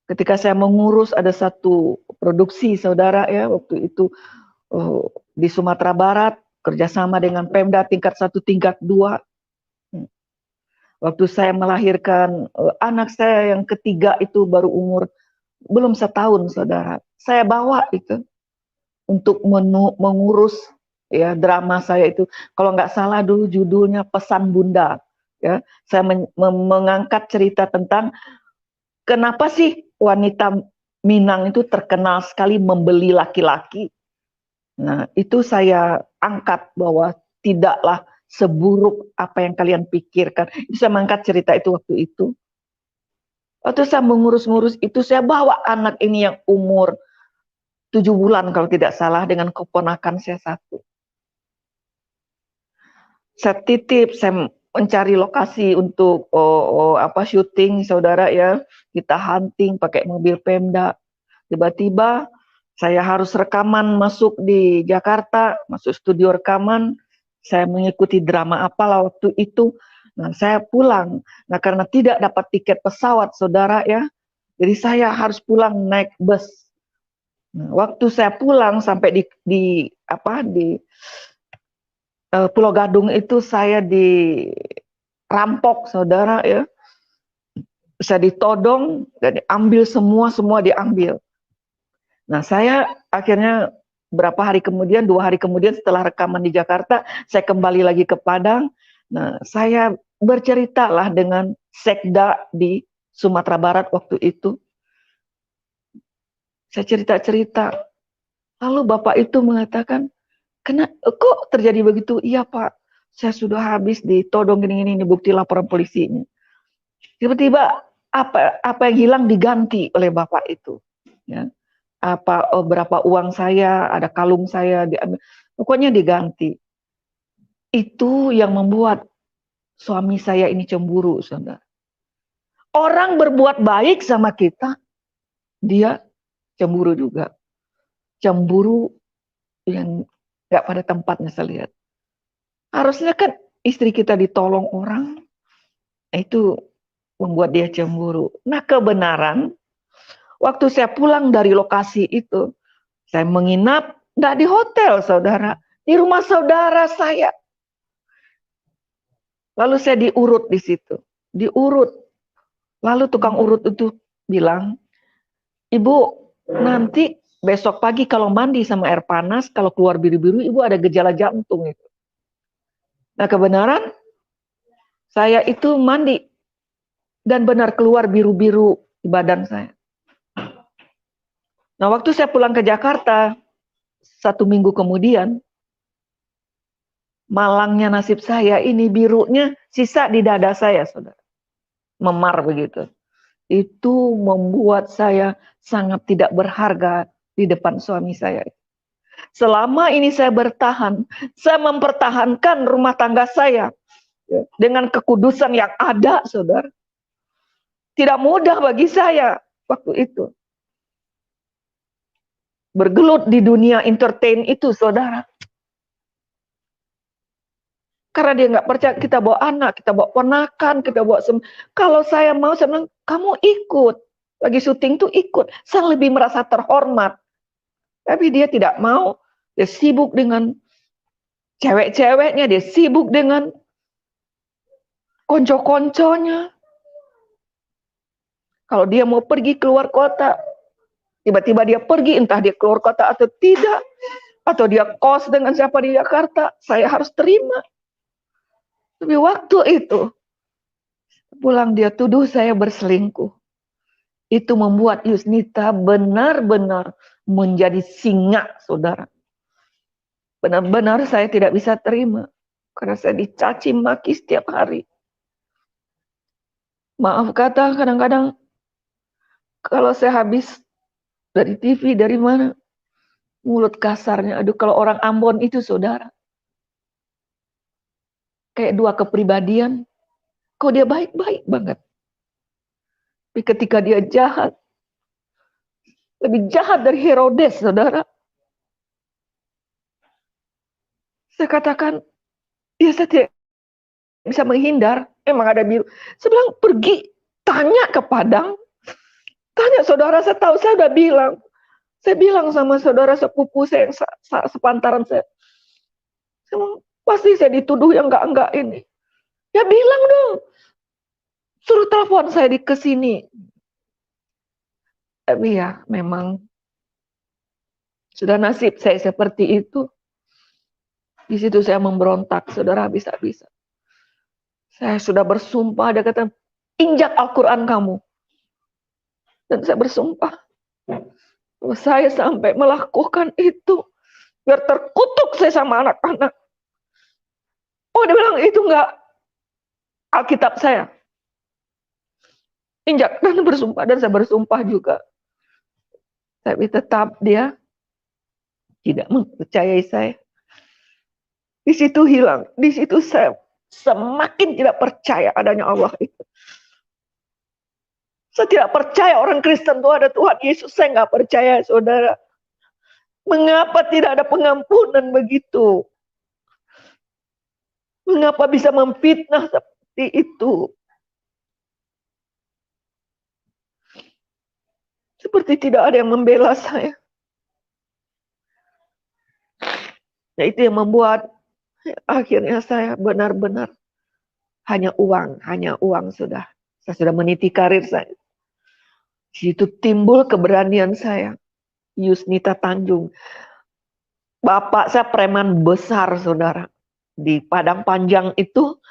Ketika saya mengurus ada satu produksi, saudara ya, waktu itu di Sumatera Barat, kerjasama dengan Pemda tingkat 1, tingkat 2. Waktu saya melahirkan anak saya yang ketiga itu baru umur belum setahun, saudara. Saya bawa itu untuk mengurus ya drama saya itu. Kalau nggak salah dulu judulnya Pesan Bunda. Ya, saya mengangkat cerita tentang kenapa sih wanita Minang itu terkenal sekali membeli laki-laki. Nah, itu saya angkat bahwa tidaklah seburuk apa yang kalian pikirkan. Itu saya mengangkat cerita itu waktu itu. Waktu saya mengurus-ngurus itu, saya bawa anak ini yang umur 7 bulan kalau tidak salah dengan keponakan saya 1. Saya titip, saya mencari lokasi untuk syuting, saudara ya. Kita hunting pakai mobil Pemda. Tiba-tiba saya harus rekaman masuk di Jakarta, masuk studio rekaman. Saya mengikuti drama apalah waktu itu. Nah, saya pulang. Nah, karena tidak dapat tiket pesawat, saudara ya. Jadi saya harus pulang naik bus. Nah, waktu saya pulang sampai di Pulau Gadung itu saya dirampok, saudara ya. Saya ditodong dan diambil semua diambil. Nah, saya akhirnya berapa hari kemudian, 2 hari kemudian setelah rekaman di Jakarta, saya kembali lagi ke Padang. Nah, saya berceritalah dengan Sekda di Sumatera Barat waktu itu. Saya cerita-cerita. Lalu bapak itu mengatakan, kok terjadi begitu? Iya Pak, saya sudah habis ditodong gini-gini, ini bukti laporan polisinya. Tiba-tiba apa yang hilang diganti oleh bapak itu. Ya. Berapa uang saya, ada kalung saya, diambil. Pokoknya diganti. Itu yang membuat suami saya ini cemburu, saudara. Orang berbuat baik sama kita, dia cemburu juga. Cemburu yang nggak pada tempatnya saya lihat. Harusnya kan istri kita ditolong orang, itu membuat dia cemburu. Nah kebenaran, waktu saya pulang dari lokasi itu, saya menginap, nggak di hotel saudara, di rumah saudara saya. Lalu saya diurut di situ, diurut. Lalu tukang urut itu bilang, Ibu nanti besok pagi kalau mandi sama air panas, kalau keluar biru-biru, Ibu ada gejala jantung itu. Nah kebenaran, saya itu mandi dan benar keluar biru-biru di badan saya. Nah waktu saya pulang ke Jakarta, 1 minggu kemudian, malangnya nasib saya ini birunya sisa di dada saya, saudara. Memar begitu. Itu membuat saya sangat tidak berharga di depan suami saya. Selama ini saya bertahan, saya mempertahankan rumah tangga saya dengan kekudusan yang ada, saudara. Tidak mudah bagi saya waktu itu. Bergelut di dunia entertain itu, saudara. Karena dia nggak percaya, kita bawa anak, kita bawa ponakan, kita bawa kalau saya mau, saya bilang, kamu ikut. Lagi syuting tuh ikut. Saya lebih merasa terhormat. Tapi dia tidak mau. Dia sibuk dengan cewek-ceweknya, dia sibuk dengan konco-konconya. Kalau dia mau pergi keluar kota, tiba-tiba dia pergi, entah dia keluar kota atau tidak, atau dia kos dengan siapa di Jakarta, saya harus terima. Tapi waktu itu, pulang dia tuduh saya berselingkuh. Itu membuat Yusnita benar-benar menjadi singa, saudara. Benar-benar saya tidak bisa terima. Karena saya dicaci maki setiap hari. Maaf kata, kadang-kadang kalau saya habis dari TV, dari mana, mulut kasarnya. Aduh, kalau orang Ambon itu, saudara, kayak dua kepribadian. Kok dia baik-baik banget. Tapi ketika dia jahat, lebih jahat dari Herodes, saudara. Saya katakan, ya saya tidak bisa menghindar. Emang ada biru. Saya bilang, pergi, tanya ke Padang. Tanya saudara, saya tahu, saya udah bilang. Saya bilang sama saudara sepupu saya yang sepantaran saya. Saya bilang, pasti saya dituduh yang enggak-enggak ini. Ya bilang dong. Suruh telepon saya ke sini. Tapi ya memang sudah nasib saya seperti itu. Di situ saya memberontak, saudara, habis-habisan. Saya sudah bersumpah, ada kata, injak Al-Quran kamu. Dan saya bersumpah, kalau saya sampai melakukan itu, biar terkutuk saya sama anak-anak. Oh, dia bilang, itu enggak Alkitab saya. Injak, dan bersumpah, dan saya bersumpah juga. Tapi tetap dia tidak mempercayai saya. Di situ hilang, di situ saya semakin tidak percaya adanya Allah itu. Saya tidak percaya orang Kristen itu ada Tuhan Yesus. Saya nggak percaya, saudara. Mengapa tidak ada pengampunan begitu? Mengapa bisa memfitnah seperti itu? Seperti tidak ada yang membela saya. Nah, itu yang membuat akhirnya saya benar-benar hanya uang sudah. Saya sudah meniti karir saya. Di situ timbul keberanian saya. Yusnita Tanjung. Bapak saya preman besar, saudara. Di Padang Panjang itu,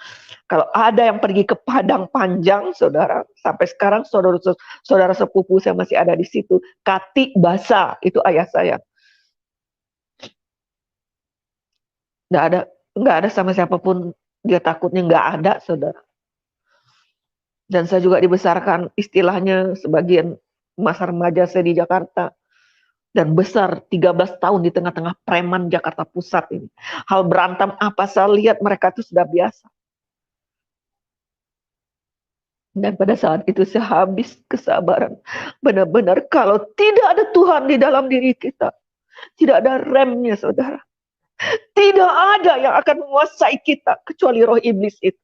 kalau ada yang pergi ke Padang Panjang, saudara, sampai sekarang saudara sepupu saya masih ada di situ. Kati Basa, itu ayah saya. nggak ada sama siapapun, dia takutnya nggak ada, saudara. Dan saya juga dibesarkan istilahnya sebagian masa remaja saya di Jakarta, dan besar 13 tahun di tengah-tengah preman Jakarta Pusat ini. Hal berantem apa saya lihat mereka itu sudah biasa. Dan pada saat itu saya habis kesabaran. Benar-benar kalau tidak ada Tuhan di dalam diri kita, tidak ada remnya, saudara. Tidak ada yang akan menguasai kita kecuali roh iblis itu.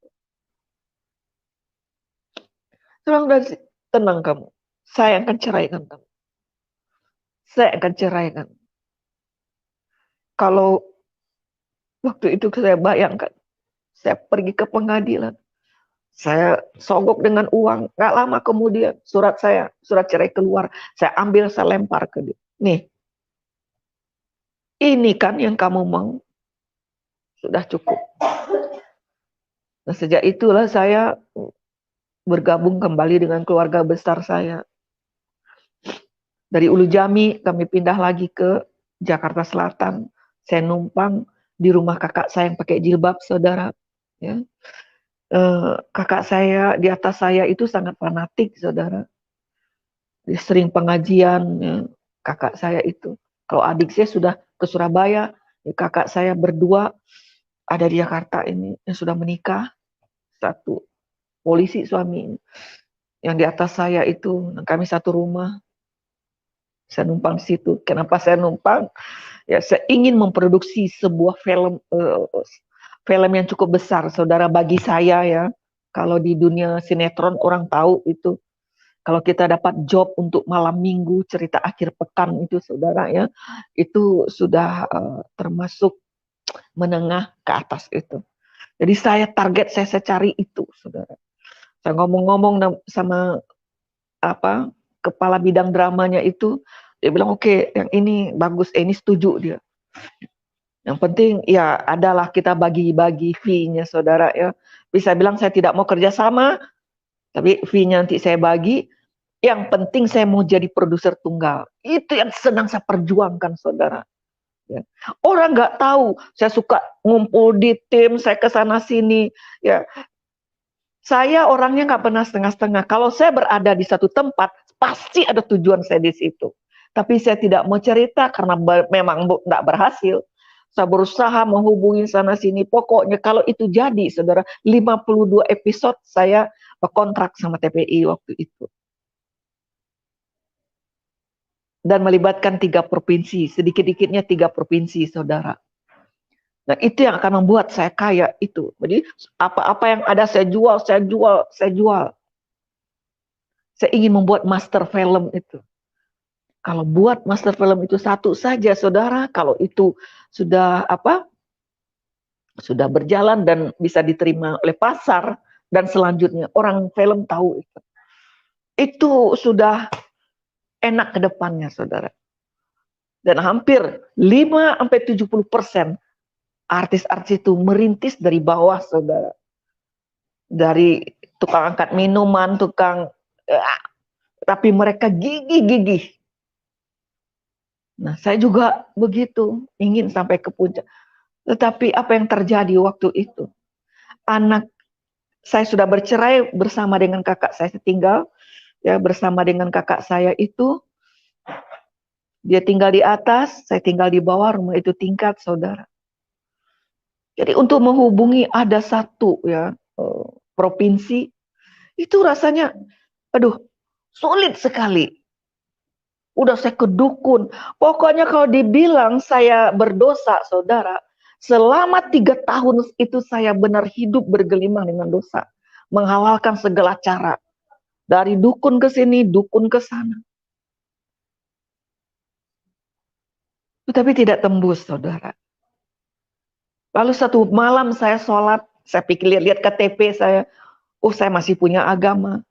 Tenang kamu. Saya akan ceraikan kamu. Saya akan ceraikan. Kalau waktu itu saya bayangkan, saya pergi ke pengadilan. Saya sogok dengan uang. Gak lama kemudian surat cerai keluar. Saya ambil, saya lempar ke dia. Nih, ini kan yang kamu mau. Sudah cukup. Nah, sejak itulah saya bergabung kembali dengan keluarga besar saya. Dari Ulu Jami kami pindah lagi ke Jakarta Selatan. Saya numpang di rumah kakak saya yang pakai jilbab, saudara. Ya. Kakak saya di atas saya itu sangat fanatik, saudara. Dia sering pengajian, ya, kakak saya itu. Kalau adik saya sudah ke Surabaya, ya, kakak saya berdua ada di Jakarta ini yang sudah menikah. Satu polisi suami, yang di atas saya itu, kami satu rumah. Saya numpang di situ. Kenapa saya numpang? Ya, saya ingin memproduksi sebuah film yang cukup besar, saudara, bagi saya ya. Kalau di dunia sinetron orang tahu itu, kalau kita dapat job untuk malam minggu, cerita akhir pekan itu, saudara ya, itu sudah termasuk menengah ke atas itu. Jadi target saya cari itu, saudara. Saya ngomong-ngomong sama kepala bidang dramanya itu, dia bilang oke, yang ini bagus, ini setuju dia. Yang penting ya adalah kita bagi-bagi fee-nya, saudara ya. Bisa bilang saya tidak mau kerja sama, tapi fee-nya nanti saya bagi. Yang penting saya mau jadi produser tunggal. Itu yang sedang saya perjuangkan, saudara. Ya. Orang nggak tahu, saya suka ngumpul di tim, saya ke sana sini. Ya, saya orangnya nggak pernah setengah-setengah. Kalau saya berada di satu tempat, pasti ada tujuan saya di situ. Tapi saya tidak mau cerita karena memang nggak berhasil. Saya berusaha menghubungi sana sini. Pokoknya kalau itu jadi, saudara, 52 episode saya kontrak sama TPI waktu itu. Dan melibatkan 3 provinsi, sedikit-dikitnya 3 provinsi, saudara. Nah, itu yang akan membuat saya kaya itu. Jadi apa-apa yang ada saya jual. Saya ingin membuat master film itu. Kalau buat master film itu satu saja, saudara, kalau itu sudah sudah berjalan dan bisa diterima oleh pasar, dan selanjutnya orang film tahu itu sudah enak ke depannya, saudara. Dan hampir 5-70% artis-artis itu merintis dari bawah, saudara. Dari tukang angkat minuman, tapi mereka gigih. Nah, saya juga begitu, ingin sampai ke puncak. Tetapi apa yang terjadi waktu itu? Anak saya sudah bercerai bersama dengan kakak saya tinggal, ya, bersama dengan kakak saya itu, dia tinggal di atas, saya tinggal di bawah, rumah itu tingkat, saudara. Jadi untuk menghubungi ada satu ya provinsi, itu rasanya, aduh, sulit sekali. Udah saya ke dukun. Pokoknya kalau dibilang saya berdosa, saudara, selama 3 tahun itu saya benar hidup bergelimang dengan dosa. Menghalalkan segala cara. Dari dukun ke sini, dukun ke sana. Tapi tidak tembus, saudara. Lalu satu malam saya sholat, saya pikir lihat KTP saya, saya masih punya agama.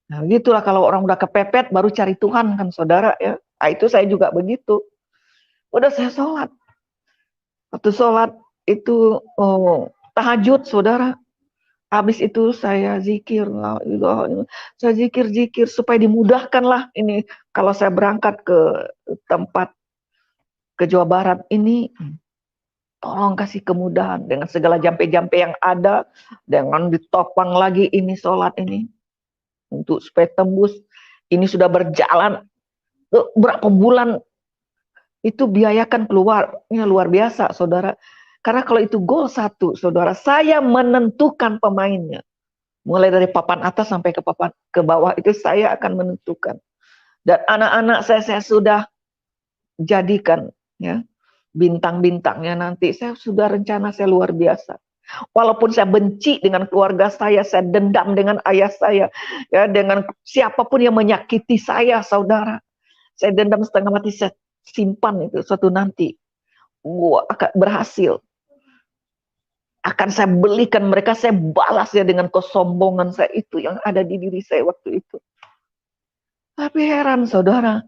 Nah, gitulah kalau orang udah kepepet baru cari Tuhan kan, saudara ya. Nah, itu saya juga begitu. Udah saya sholat. Waktu sholat itu tahajud, saudara. Habis itu saya zikir, saya zikir supaya dimudahkan lah ini. Kalau saya berangkat ke tempat ke Jawa Barat ini, tolong kasih kemudahan dengan segala jampe-jampe yang ada, dengan ditopang lagi ini sholat ini untuk supaya tembus. Ini sudah berjalan berapa bulan, itu biayakan keluarnya luar biasa, saudara. Karena kalau itu gol 1, saudara, saya menentukan pemainnya. Mulai dari papan atas sampai ke papan ke bawah itu saya akan menentukan. Dan anak-anak saya sudah jadikan ya bintang-bintangnya nanti. Saya sudah rencana saya luar biasa. Walaupun saya benci dengan keluarga saya dendam dengan ayah saya, ya dengan siapapun yang menyakiti saya, saudara. Saya dendam setengah mati, saya simpan itu suatu nanti. Gua akan berhasil. Akan saya belikan mereka, saya balas ya dengan kesombongan saya itu yang ada di diri saya waktu itu. Tapi heran saudara,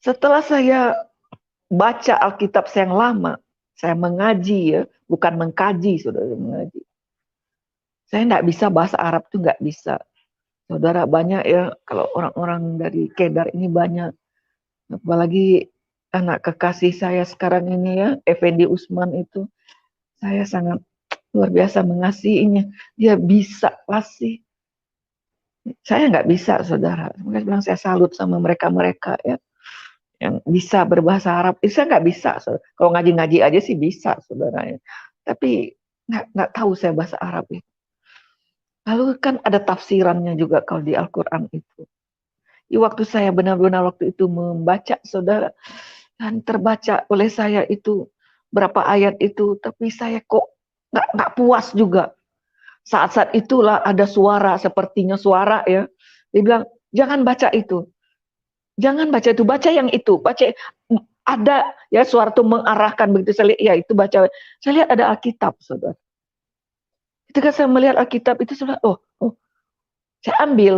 setelah saya baca Alkitab saya yang lama, saya mengaji ya, bukan mengkaji, saudara, mengaji. Saya enggak bisa bahasa Arab tuh enggak bisa. Saudara, banyak ya, kalau orang-orang dari Kedar ini banyak. Apalagi anak kekasih saya sekarang ini ya, Effendi Usman itu. Saya sangat luar biasa mengasihinya. Dia bisa pasti. Saya nggak bisa, saudara. Mereka bilang saya salut sama mereka-mereka ya, yang bisa berbahasa Arab. Saya nggak bisa. Saudara. Kalau ngaji-ngaji aja sih bisa, saudara. Ya. Tapi nggak tahu saya bahasa Arab itu. Lalu kan ada tafsirannya juga kalau di Al-Quran itu. Waktu saya benar-benar waktu itu membaca, saudara, dan terbaca oleh saya itu berapa ayat itu, tapi saya kok nggak puas juga. Saat-saat itulah ada suara, sepertinya suara ya. Dia bilang, jangan baca itu. Jangan baca itu, baca yang itu. Baca ada ya suara itu mengarahkan begitu saya lihat, ya itu baca. Saya lihat ada Alkitab, saudara. Ketika saya melihat Alkitab itu, saya bilang, oh, saya ambil.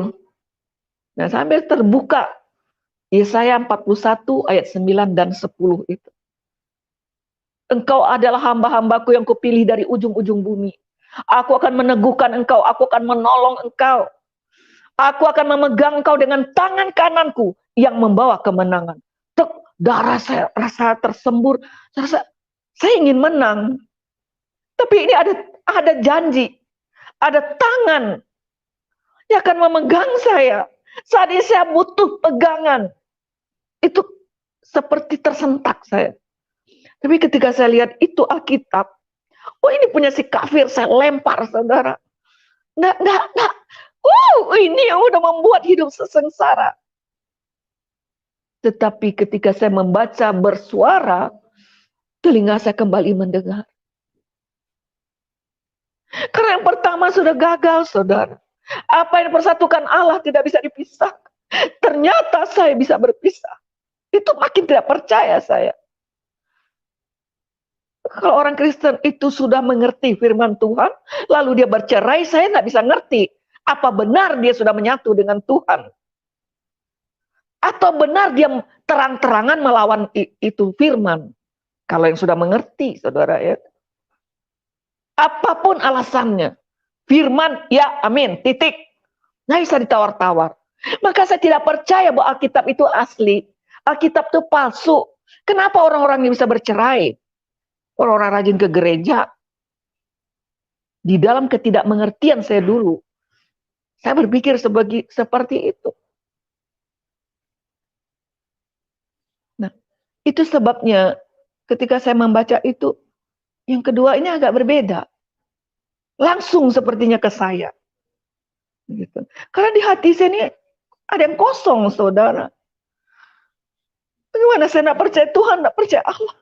Nah, sambil terbuka Yesaya 41 ayat 9 dan 10 itu. Engkau adalah hamba-hambaku yang kupilih dari ujung-ujung bumi. Aku akan meneguhkan engkau, aku akan menolong engkau. Aku akan memegang engkau dengan tangan kananku yang membawa kemenangan. Darah saya rasa tersembur. Saya ingin menang. Tapi ini ada janji. Ada tangan yang akan memegang saya. Saat ini saya butuh pegangan. Itu seperti tersentak saya. Tapi ketika saya lihat itu Alkitab, oh ini punya si kafir, saya lempar, saudara. Nggak. Ini yang udah membuat hidup sengsara. Tetapi ketika saya membaca bersuara, telinga saya kembali mendengar. Karena yang pertama sudah gagal, saudara. Apa yang persatukan Allah tidak bisa dipisahkan. Ternyata saya bisa berpisah. Itu makin tidak percaya saya. Kalau orang Kristen itu sudah mengerti firman Tuhan, lalu dia bercerai, saya tidak bisa ngerti. Apa benar dia sudah menyatu dengan Tuhan? Atau benar dia terang-terangan melawan itu firman? Kalau yang sudah mengerti, saudara ya. Apapun alasannya. Firman, ya amin, titik. Nggak bisa ditawar-tawar. Maka saya tidak percaya bahwa Alkitab itu asli. Alkitab itu palsu. Kenapa orang-orang ini bisa bercerai? Orang-orang rajin ke gereja. Di dalam ketidakmengertian saya dulu. Saya berpikir seperti itu. Nah, itu sebabnya ketika saya membaca itu, yang kedua ini agak berbeda. Langsung sepertinya ke saya. Gitu. Karena di hati saya ini ada yang kosong, saudara. Bagaimana saya tidak percaya Tuhan, tidak percaya Allah.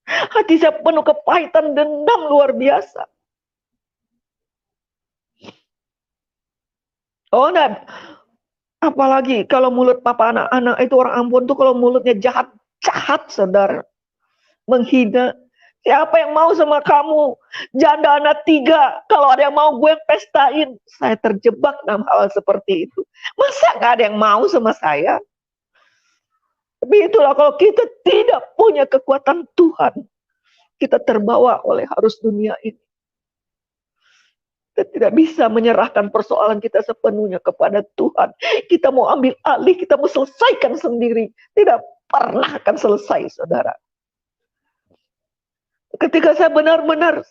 Hati saya penuh kepahitan, dendam luar biasa. Oh, enggak. Apalagi kalau mulut papa anak-anak itu orang Ambon tuh kalau mulutnya jahat, saudara. Menghina. Siapa yang mau sama kamu? Janda anak 3. Kalau ada yang mau gue pestain. Saya terjebak dalam hal seperti itu. Masa gak ada yang mau sama saya? Tapi itulah kalau kita tidak punya kekuatan Tuhan. Kita terbawa oleh arus dunia ini. Kita tidak bisa menyerahkan persoalan kita sepenuhnya kepada Tuhan. Kita mau ambil alih, kita mau selesaikan sendiri. Tidak pernah akan selesai, saudara. Ketika saya benar-benar,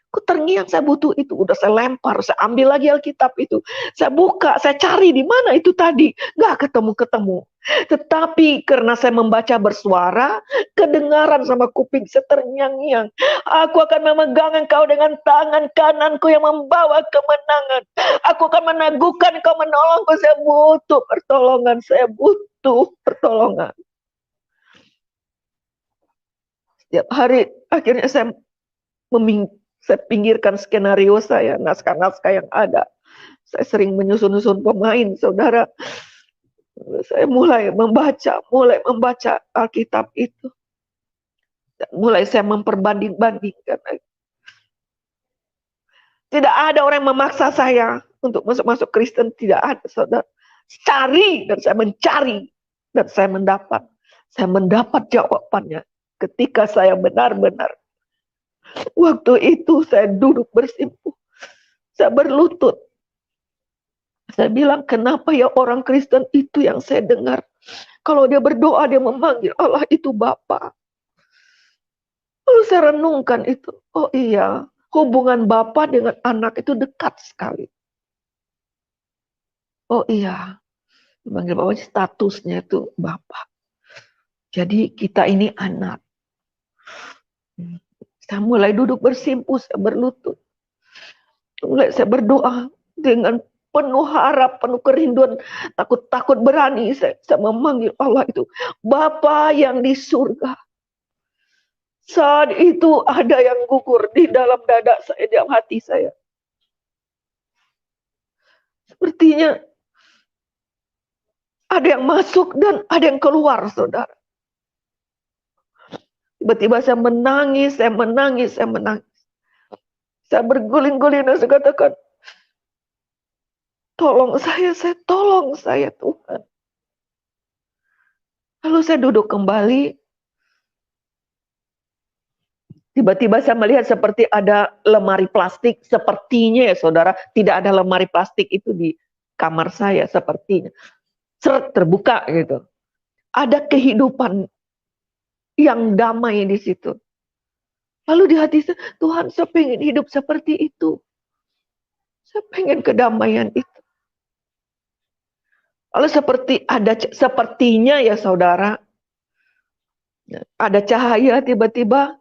aku terngiang, saya butuh itu. Udah saya lempar, saya ambil lagi Alkitab itu. Saya buka, saya cari di mana itu tadi. Nggak ketemu-ketemu. Tetapi karena saya membaca bersuara, kedengaran sama kuping saya terngiang-ngiang. Aku akan memegang engkau dengan tangan kananku yang membawa kemenangan. Aku akan meneguhkan engkau menolongku. Saya butuh pertolongan. Saya butuh pertolongan. Setiap hari akhirnya saya pinggirkan skenario saya, naskah-naskah yang ada. Saya sering menyusun-nyusun pemain, saudara. Saya mulai membaca Alkitab itu. Mulai saya memperbanding-bandingkan. Tidak ada orang yang memaksa saya untuk masuk Kristen, tidak ada, saudara. Cari, dan saya mencari, dan saya mendapat. Saya mendapat jawabannya ketika saya benar-benar. Waktu itu saya duduk bersimpuh. Saya berlutut. Saya bilang, kenapa ya orang Kristen itu yang saya dengar? Kalau dia berdoa, dia memanggil Allah itu Bapa. Lalu saya renungkan itu. Oh iya, hubungan Bapa dengan anak itu dekat sekali. Oh iya, memanggil Bapa, statusnya itu Bapa. Jadi kita ini anak. Saya mulai duduk bersimpuh, saya berlutut. Mulai saya berdoa dengan penuh harap, penuh kerinduan, takut-takut berani. Saya memanggil Allah itu, Bapa yang di surga. Saat itu ada yang gugur di dalam dada saya, di dalam hati saya. Sepertinya ada yang masuk dan ada yang keluar, saudara. Tiba-tiba saya menangis, saya menangis, saya menangis. Saya berguling-guling dan saya katakan, tolong saya Tuhan. Lalu saya duduk kembali. Tiba-tiba saya melihat seperti ada lemari plastik. Sepertinya ya saudara, tidak ada lemari plastik itu di kamar saya. Sepertinya. Seret terbuka gitu. Ada kehidupan yang damai di situ. Lalu di hati saya, Tuhan saya pengen hidup seperti itu. Saya pengen kedamaian itu. Lalu sepertinya ya saudara, ada cahaya tiba-tiba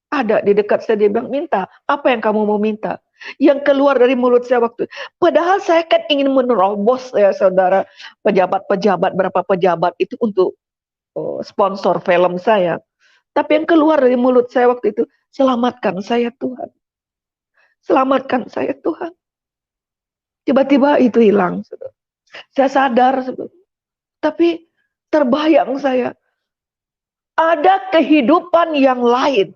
ada di dekat saya, dia bilang, minta, apa yang kamu mau minta? Yang keluar dari mulut saya waktu, padahal saya kan ingin menerobos ya saudara, pejabat-pejabat, berapa pejabat itu untuk sponsor film saya. Tapi yang keluar dari mulut saya waktu itu, selamatkan saya Tuhan. Selamatkan saya Tuhan. Tiba-tiba itu hilang. Saudara. Saya sadar, saudara. Tapi terbayang saya, ada kehidupan yang lain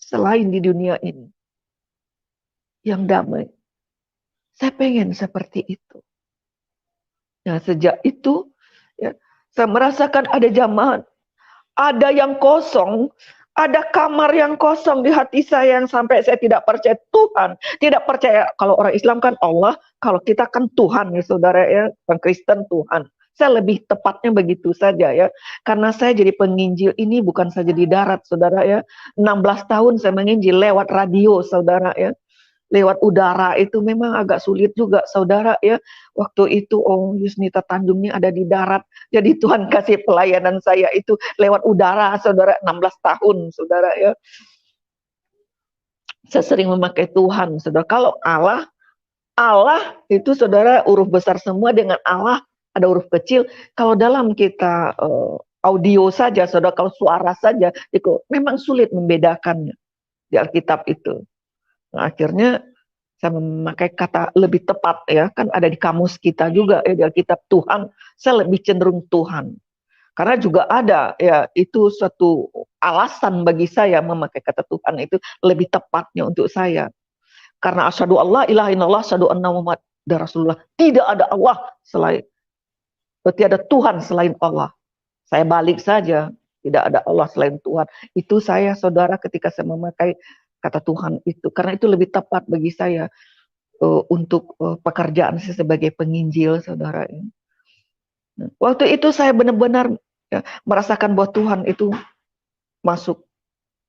selain di dunia ini. Yang damai. Saya pengen seperti itu. Nah, sejak itu, ya, saya merasakan ada jamaah, ada yang kosong, ada kamar yang kosong di hati saya yang sampai saya tidak percaya Tuhan. Tidak percaya, kalau orang Islam kan Allah, kalau kita kan Tuhan ya saudara ya, orang Kristen Tuhan. Saya lebih tepatnya begitu saja ya. Karena saya jadi penginjil ini bukan saja di darat saudara ya. 16 tahun saya menginjil lewat radio saudara ya. Lewat udara itu memang agak sulit juga saudara ya. Waktu itu Yusnita Tanjung ini ada di darat. Jadi Tuhan kasih pelayanan saya itu lewat udara saudara, 16 tahun saudara ya. Saya sering memakai Tuhan saudara. Kalau Allah itu saudara huruf besar semua, dengan Allah ada huruf kecil. Kalau dalam kita audio saja saudara, kalau suara saja itu memang sulit membedakannya di Alkitab itu. Nah, akhirnya saya memakai kata lebih tepat ya, kan ada di kamus kita juga ya, di Alkitab Tuhan, saya lebih cenderung Tuhan. Karena juga ada ya, itu suatu alasan bagi saya memakai kata Tuhan itu lebih tepatnya untuk saya. Karena asyhadu alla ilaha illallah, asyhadu anna Muhammad Rasulullah. Tidak ada Allah selain, berarti ada Tuhan selain Allah. Saya balik saja, tidak ada Allah selain Tuhan. Itu saya saudara ketika saya memakai kata Tuhan itu, karena itu lebih tepat bagi saya untuk pekerjaan saya sebagai penginjil saudara. Waktu itu saya benar-benar ya, merasakan bahwa Tuhan itu masuk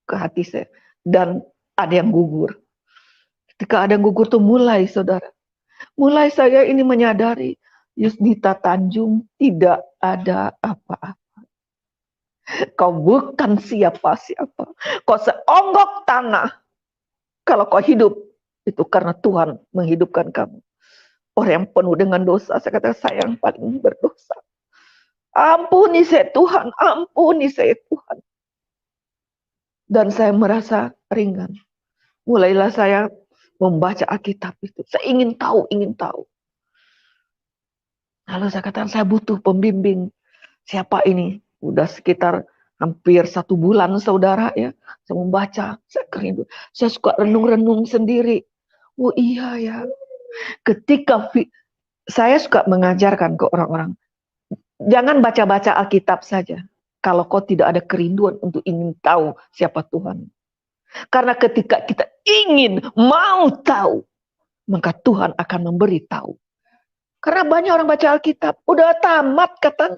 ke hati saya. dan ada yang gugur. Ketika ada yang gugur tuh mulai, saudara. Mulai saya ini menyadari, Yusnita Tanjung tidak ada apa-apa. Kau bukan siapa-siapa. Kau seonggok tanah. Kalau kau hidup, itu karena Tuhan menghidupkan kamu. Orang yang penuh dengan dosa, saya kata saya yang paling berdosa. Ampuni saya Tuhan, ampuni saya Tuhan. Dan saya merasa ringan. Mulailah saya membaca Alkitab itu. Saya ingin tahu, ingin tahu. Lalu saya katakan, saya butuh pembimbing. Siapa ini? Udah sekitar hampir 1 bulan, saudara ya. Saya membaca, saya kerindu. Saya suka renung-renung sendiri. Oh iya ya. Ketika saya suka mengajarkan ke orang-orang, jangan baca-baca Alkitab saja. Kalau kau tidak ada kerinduan untuk ingin tahu siapa Tuhan. Karena ketika kita ingin, mau tahu, maka Tuhan akan memberi tahu. Karena banyak orang baca Alkitab, udah tamat kata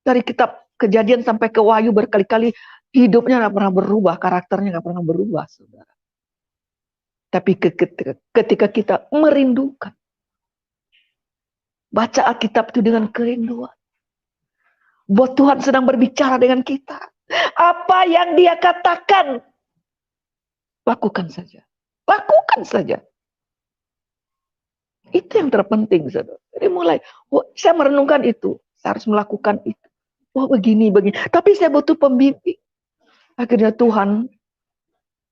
dari kitab Kejadian sampai ke Wahyu berkali-kali, hidupnya nggak pernah berubah, karakternya nggak pernah berubah, saudara. Tapi ketika kita merindukan, baca Alkitab itu dengan kerinduan, bahwa Tuhan sedang berbicara dengan kita. Apa yang Dia katakan, lakukan saja. Lakukan saja. Itu yang terpenting, saudara. Jadi mulai, saya merenungkan itu, saya harus melakukan itu. Wah begini. Tapi saya butuh pembimbing. Akhirnya Tuhan,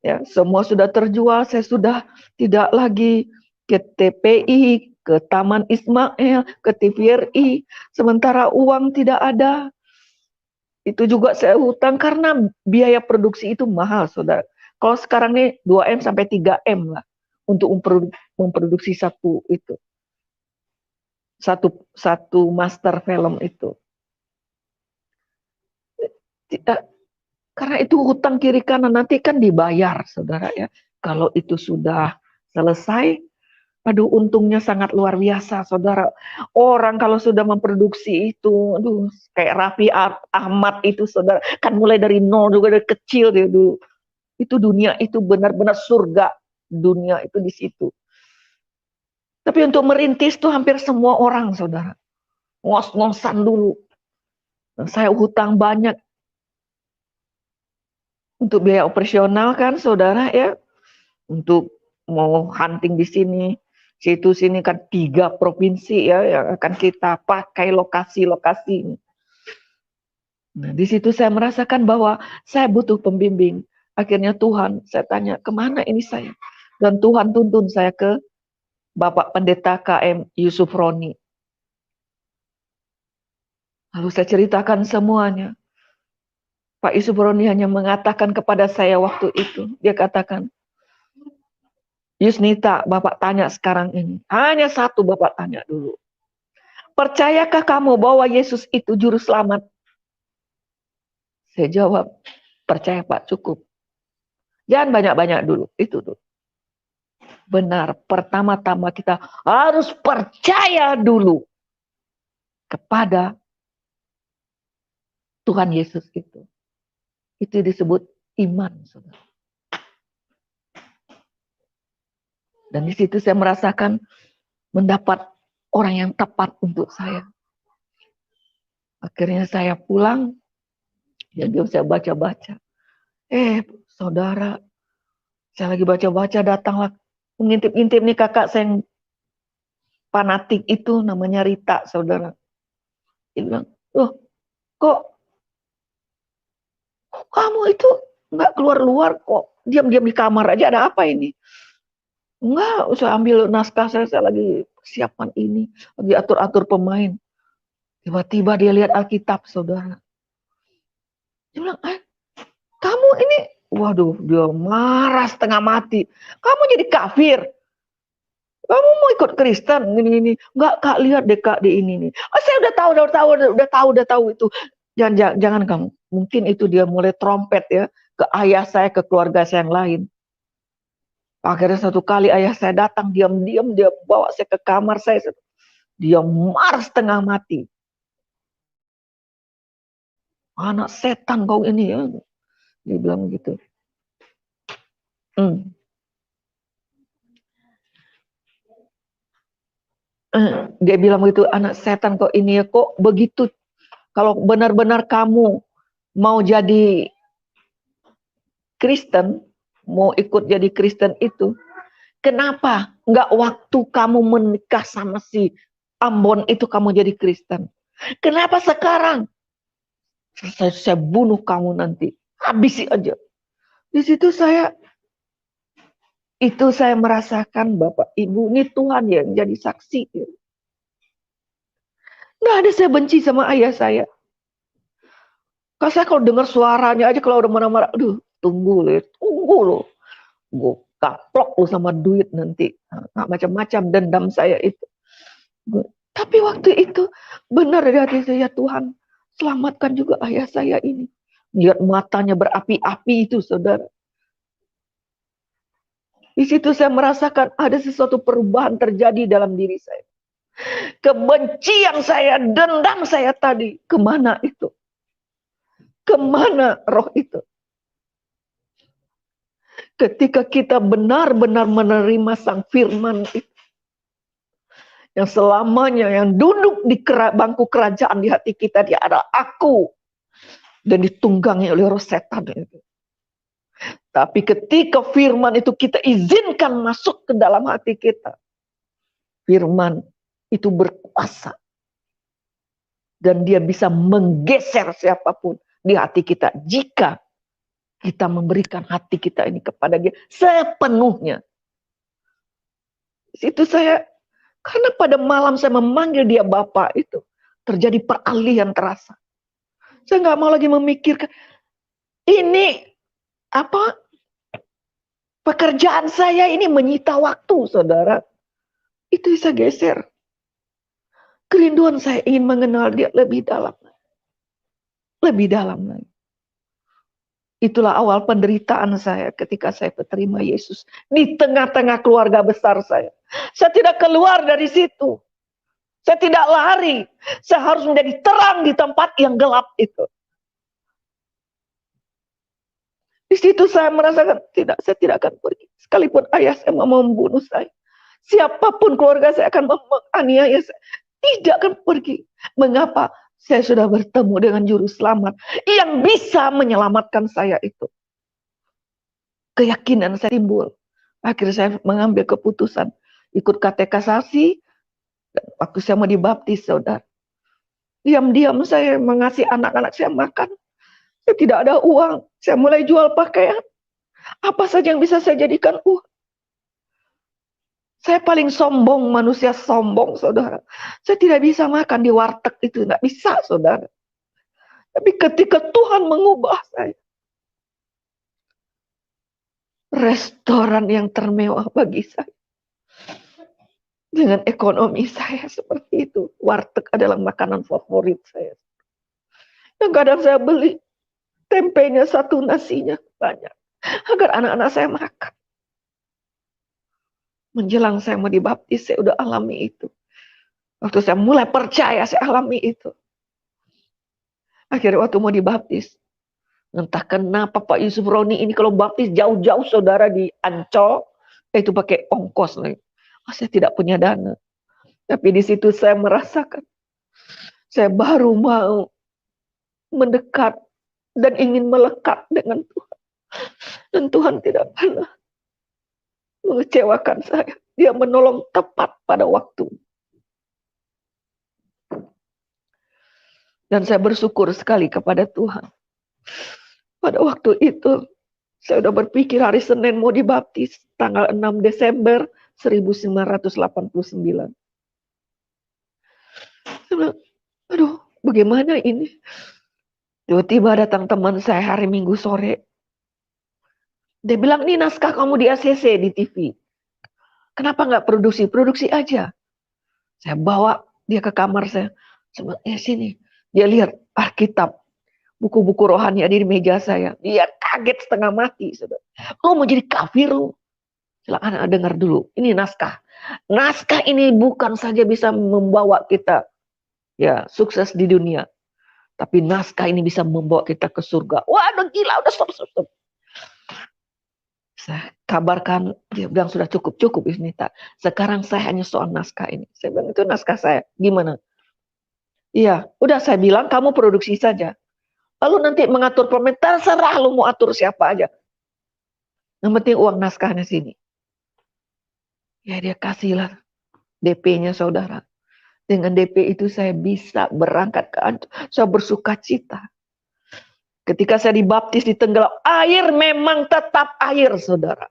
ya semua sudah terjual, saya sudah tidak lagi ke TPI, ke Taman Ismail, ke TVRI, sementara uang tidak ada. Itu juga saya hutang karena biaya produksi itu mahal, saudara. Kalau sekarang nih 2M sampai 3M lah untuk memproduksi satu master film itu. Tidak, karena itu hutang kiri kanan, nanti kan dibayar, saudara ya. Kalau itu sudah selesai, aduh untungnya sangat luar biasa, saudara. Orang kalau sudah memproduksi itu, aduh kayak Raffi Ahmad itu, saudara, kan mulai dari nol juga, dari kecil dia dulu. Itu dunia itu benar-benar surga, dunia itu di situ. Tapi untuk merintis tuh hampir semua orang, saudara. Ngos-ngosan dulu. Saya hutang banyak untuk biaya operasional kan, saudara ya. Untuk mau hunting di sini, situ sini kan 3 provinsi ya yang akan kita pakai lokasi-lokasi. Nah, di situ saya merasakan bahwa saya butuh pembimbing. Akhirnya Tuhan, saya tanya, kemana ini saya? Dan Tuhan tuntun saya ke Bapak Pendeta KM Yusuf Roni. Lalu saya ceritakan semuanya. Pak Yusuf Roni hanya mengatakan kepada saya waktu itu, dia katakan, Yusnita, Bapak tanya sekarang ini. Hanya satu Bapak tanya dulu. Percayakah kamu bahwa Yesus itu juru selamat? Saya jawab, percaya Pak, cukup. Jangan banyak-banyak dulu, itu dulu. Benar, pertama-tama kita harus percaya dulu kepada Tuhan Yesus itu. Itu disebut iman, saudara. Dan di situ saya merasakan mendapat orang yang tepat untuk saya. Akhirnya saya pulang, jadi saya baca-baca. Saudara, saya lagi baca-baca, datanglah mengintip-intip nih kakak saya yang fanatik itu, namanya Rita, saudara. Dia bilang, loh, kok kamu itu nggak keluar-luar kok, diam-diam di kamar aja, ada apa ini? Enggak, saya ambil naskah saya lagi persiapan ini, lagi atur-atur pemain. Tiba-tiba dia lihat Alkitab, saudara. Dia bilang, kamu ini, waduh, dia marah setengah mati. Kamu jadi kafir. Kamu mau ikut Kristen, ini. Enggak, Kak, lihat deh, Kak, di ini nih. Oh, saya udah tahu itu. Jangan kamu. Mungkin itu dia mulai trompet ya ke ayah saya, ke keluarga saya yang lain. Akhirnya satu kali ayah saya datang, diam-diam dia bawa saya ke kamar saya. Dia marah setengah mati. Anak setan kau ini ya. Dia bilang gitu. Dia bilang begitu, anak setan kok ini ya, kok begitu. Kalau benar-benar kamu mau jadi Kristen, mau ikut jadi Kristen itu, kenapa nggak waktu kamu menikah sama si Ambon itu kamu jadi Kristen? Kenapa sekarang? Saya bunuh kamu nanti, habisi aja. Di situ saya merasakan Bapak Ibu, ini Tuhan yang jadi saksi. Nggak ada saya benci sama ayah saya. Kalau saya dengar suaranya aja kalau udah marah-marah, aduh tunggu loh. Gue kaplok lu sama duit nanti. Nah, macam-macam dendam saya itu. Tapi waktu itu benar di hati saya, Tuhan selamatkan juga ayah saya ini. Lihat matanya berapi-api itu, saudara. Di situ saya merasakan ada sesuatu perubahan terjadi dalam diri saya. Kebencian saya, dendam saya tadi, kemana itu? Kemana roh itu? Ketika kita benar-benar menerima sang firman itu, yang selamanya yang duduk di bangku kerajaan di hati kita, dia adalah aku, dan ditunggangi oleh roh setan itu. Tapi ketika firman itu kita izinkan masuk ke dalam hati kita, firman itu berkuasa. Dan dia bisa menggeser siapapun di hati kita jika kita memberikan hati kita ini kepada dia sepenuhnya. Itu saya, karena pada malam saya memanggil dia Bapak itu, terjadi peralihan terasa. Saya nggak mau lagi memikirkan, ini apa, pekerjaan saya ini menyita waktu, saudara. Itu saya geser. Kerinduan saya ingin mengenal dia lebih dalam. Lebih dalam lagi. Itulah awal penderitaan saya ketika saya menerima Yesus. Di tengah-tengah keluarga besar saya. Saya tidak keluar dari situ. Saya tidak lari. Saya harus menjadi terang di tempat yang gelap itu. Di situ saya merasakan, saya tidak akan pergi. Sekalipun ayah saya mau membunuh saya. Siapapun keluarga saya akan menganiaya saya. Tidak akan pergi. Mengapa? Saya sudah bertemu dengan juru selamat yang bisa menyelamatkan saya itu. Keyakinan saya timbul. Akhirnya saya mengambil keputusan ikut katekisasi. Waktu saya mau dibaptis, saudara. Diam-diam saya mengasihi anak-anak saya makan. Saya tidak ada uang. Saya mulai jual pakaian. Apa saja yang bisa saya jadikan uang. Saya paling sombong, manusia sombong, saudara. Saya tidak bisa makan di warteg itu, nggak bisa, saudara. Tapi ketika Tuhan mengubah saya, restoran yang termewah bagi saya, dengan ekonomi saya seperti itu, warteg adalah makanan favorit saya. Yang kadang saya beli tempenya satu, nasinya banyak, agar anak-anak saya makan. Menjelang saya mau dibaptis, saya udah alami itu. Waktu saya mulai percaya, saya alami itu. Akhirnya waktu mau dibaptis, entah kenapa Pak Yusuf Roni ini kalau baptis jauh-jauh, saudara, di Ancol, itu pakai ongkos lagi. Saya tidak punya dana. Tapi di situ saya merasakan, saya baru mau mendekat dan ingin melekat dengan Tuhan. Dan Tuhan tidak pernah mengecewakan saya. Dia menolong tepat pada waktu. Dan saya bersyukur sekali kepada Tuhan. Pada waktu itu, saya sudah berpikir hari Senin mau dibaptis, tanggal 6 Desember 1989. Saya bilang, aduh, bagaimana ini? Tiba-tiba datang teman saya hari Minggu sore. Dia bilang, ini naskah kamu di ACC, di TV. Kenapa nggak produksi? Produksi aja. Saya bawa dia ke kamar saya. Saya bilang, sini. Dia lihat Alkitab. Buku-buku rohani ada di meja saya. Dia kaget setengah mati. Lo mau jadi kafir lo? Silakan dengar dulu. Ini naskah. Naskah ini bukan saja bisa membawa kita ya sukses di dunia. Tapi naskah ini bisa membawa kita ke surga. Wah, udah gila, udah stop. Saya kabarkan, dia bilang sudah cukup Yusnita. Sekarang saya hanya soal naskah ini. Saya bilang itu naskah saya, gimana? Iya, udah saya bilang kamu produksi saja. Lalu nanti mengatur pemain, terserah lu mau atur siapa aja. Yang penting uang naskahnya sini. Ya dia kasihlah DP-nya saudara. Dengan DP itu saya bisa berangkat ke Ancol. Saya bersuka cita. Ketika saya dibaptis di Tenggelam, air memang tetap air, saudara.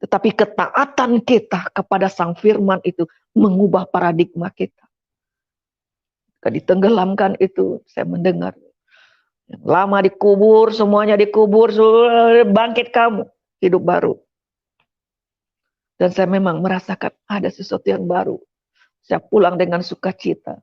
Tetapi ketaatan kita kepada Sang Firman itu mengubah paradigma kita. Ketika ditenggelamkan itu, saya mendengar. Yang lama dikubur, semuanya dikubur, bangkit kamu, hidup baru. Dan saya memang merasakan ada sesuatu yang baru. Saya pulang dengan sukacita.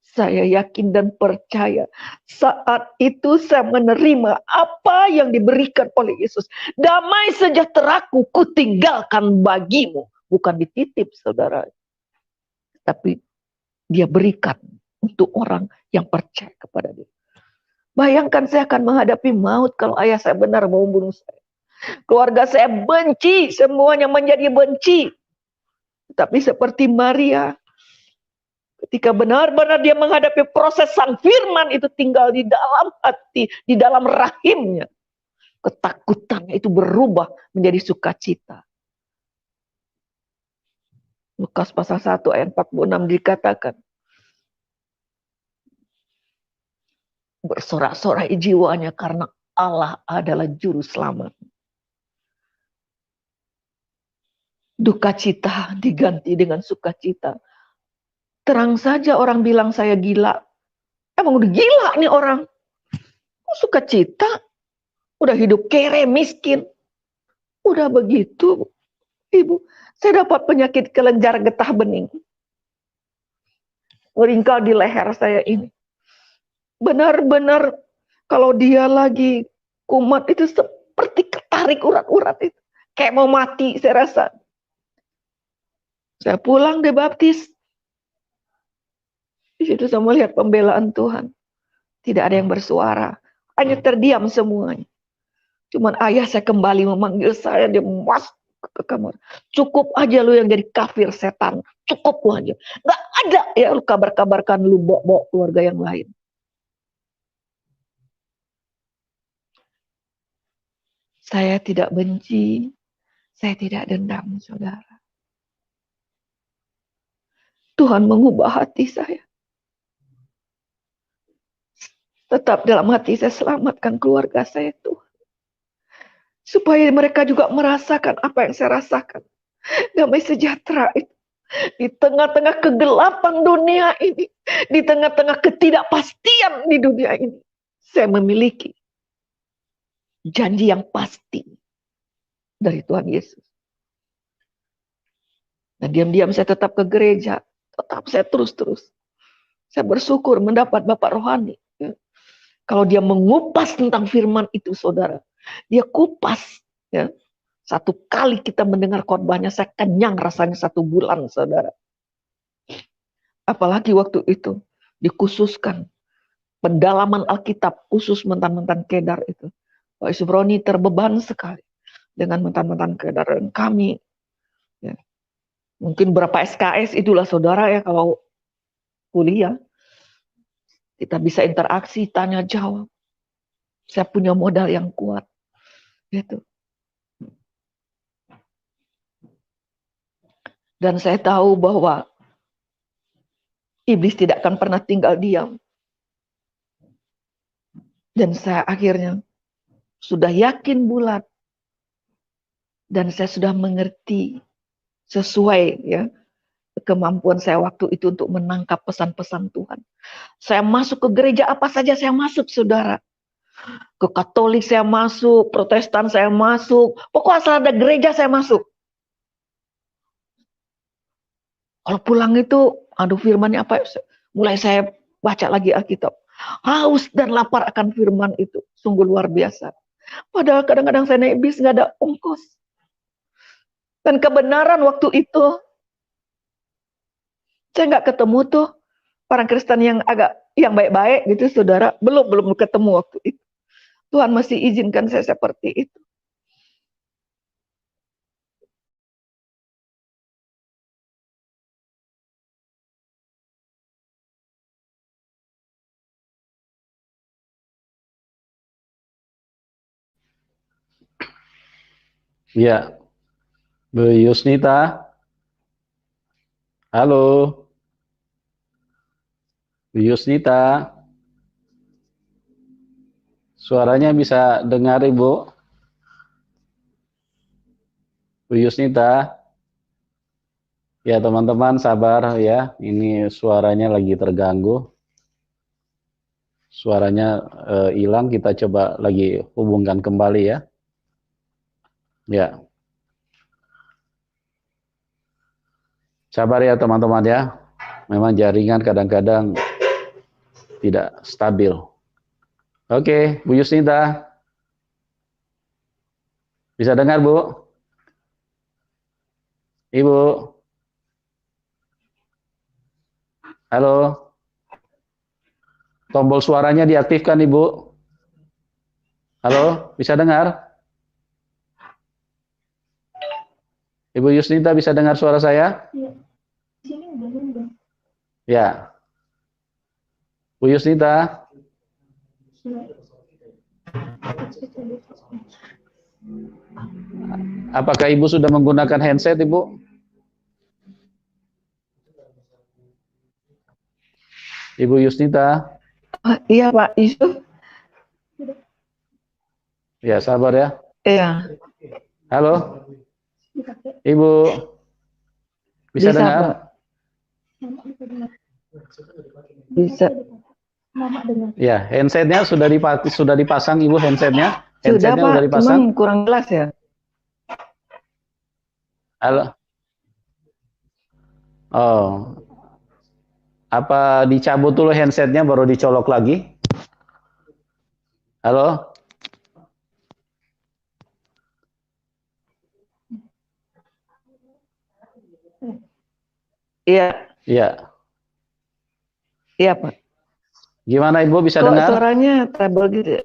Saya yakin dan percaya saat itu saya menerima apa yang diberikan oleh Yesus. Damai sejahteraku kutinggalkan bagimu. Bukan dititip saudara. Tapi dia berikan untuk orang yang percaya kepada dia. Bayangkan saya akan menghadapi maut kalau ayah saya benar mau membunuh saya. Keluarga saya benci, semuanya menjadi benci. Tapi seperti Maria, ketika benar-benar dia menghadapi proses Sang Firman itu tinggal di dalam hati, di dalam rahimnya. Ketakutannya itu berubah menjadi sukacita. Lukas pasal 1 ayat 46 dikatakan, bersorak-sorai jiwanya karena Allah adalah juru selamat. Duka cita diganti dengan sukacita. Terang saja orang bilang saya gila. Emang udah gila nih orang. Kok sukacita? Udah hidup kere, miskin. Udah begitu, Ibu. Saya dapat penyakit kelenjar getah bening. Meringkal di leher saya ini. Benar-benar kalau dia lagi kumat itu seperti ketarik urat-urat itu. Kayak mau mati saya rasa. Saya pulang dibaptis. Di situ saya melihat pembelaan Tuhan. Tidak ada yang bersuara. Hanya terdiam semuanya. Cuman ayah saya kembali memanggil saya. Dia masuk ke kamar. Cukup aja lu yang jadi kafir setan. Cukup lu aja. Gak ada ya lu kabar-kabarkan lu bawa keluarga yang lain. Saya tidak benci. Saya tidak dendam, saudara. Tuhan mengubah hati saya. Tetap dalam hati saya selamatkan keluarga saya, Tuhan. Supaya mereka juga merasakan apa yang saya rasakan. Damai sejahtera itu. Di tengah-tengah kegelapan dunia ini. Di tengah-tengah ketidakpastian di dunia ini. Saya memiliki janji yang pasti dari Tuhan Yesus. Nah, diam-diam saya tetap ke gereja. Tetap saya terus-terus. Saya bersyukur mendapat Bapak rohani. Ya. Kalau dia mengupas tentang firman itu, saudara. Dia kupas. Ya. Satu kali kita mendengar khotbahnya, saya kenyang rasanya 1 bulan, saudara. Apalagi waktu itu dikhususkan pendalaman Alkitab khusus mentan-mentan Kedar itu. Pak Subroni terbeban sekali dengan mentan-mentan Kedar. Dan kami, ya, mungkin berapa SKS itulah saudara ya kalau kuliah. Kita bisa interaksi, tanya jawab. Saya punya modal yang kuat. Gitu. Dan saya tahu bahwa iblis tidak akan pernah tinggal diam. Dan saya akhirnya sudah yakin bulat. Dan saya sudah mengerti sesuai ya kemampuan saya waktu itu untuk menangkap pesan-pesan Tuhan. Saya masuk ke gereja apa saja saya masuk, saudara. Ke Katolik saya masuk, Protestan saya masuk. Pokoknya asal ada gereja saya masuk. Kalau pulang itu, aduh firmannya apa? Mulai saya baca lagi Alkitab. Haus dan lapar akan firman itu. Sungguh luar biasa. Padahal kadang-kadang saya naik bis nggak ada ongkos. Dan kebenaran waktu itu, saya nggak ketemu tuh orang Kristen yang baik-baik gitu, saudara. Belum ketemu waktu itu. Tuhan masih izinkan saya seperti itu. Ya, Bu Yusnita. Halo, Bu Yusnita. Suaranya bisa dengar Ibu? Bu Yusnita. Ya teman-teman sabar ya, ini suaranya lagi terganggu. Suaranya hilang, kita coba lagi hubungkan kembali ya. Ya, sabar ya teman-teman ya. Memang jaringan kadang-kadang tidak stabil. Oke, Bu Yusnita. Bisa dengar Bu? Ibu. Halo. Tombol suaranya diaktifkan Ibu. Halo, bisa dengar? Ibu Yusnita bisa dengar suara saya? Ya. Bu Yusnita. Apakah Ibu sudah menggunakan handset Ibu? Ibu Yusnita. Iya Pak Yusuf. Ya, sabar ya. Iya. Halo. Ibu. Bisa dengar? Pak. Bisa. Ya, handsetnya sudah dipasang Ibu handsetnya? Sudah Handsetnya Pak, sudah dipasang? cuman kurang jelas ya. Halo. Oh. Apa dicabut dulu handsetnya baru dicolok lagi? Halo? Iya. Iya. Iya Pak. Gimana Ibu bisa Kok dengar? suaranya treble gitu ya?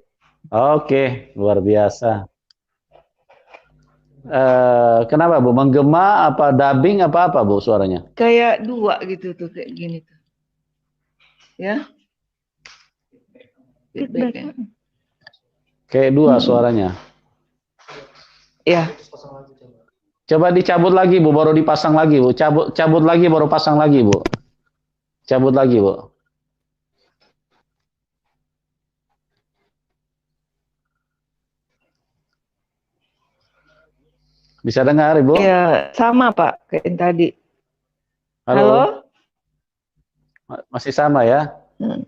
Oke, luar biasa. Kenapa Bu? Menggema apa dubbing apa Bu suaranya? Kayak dua gitu tuh, kayak gini tuh. Ya. Feedback-nya. Kayak dua suaranya. Ya. Coba dicabut lagi Bu, baru dipasang lagi Bu. Cabut lagi baru pasang lagi Bu. Cabut lagi Bu. Bisa dengar Ibu? Iya, sama Pak kayak yang tadi. Halo? Masih sama ya? Hmm.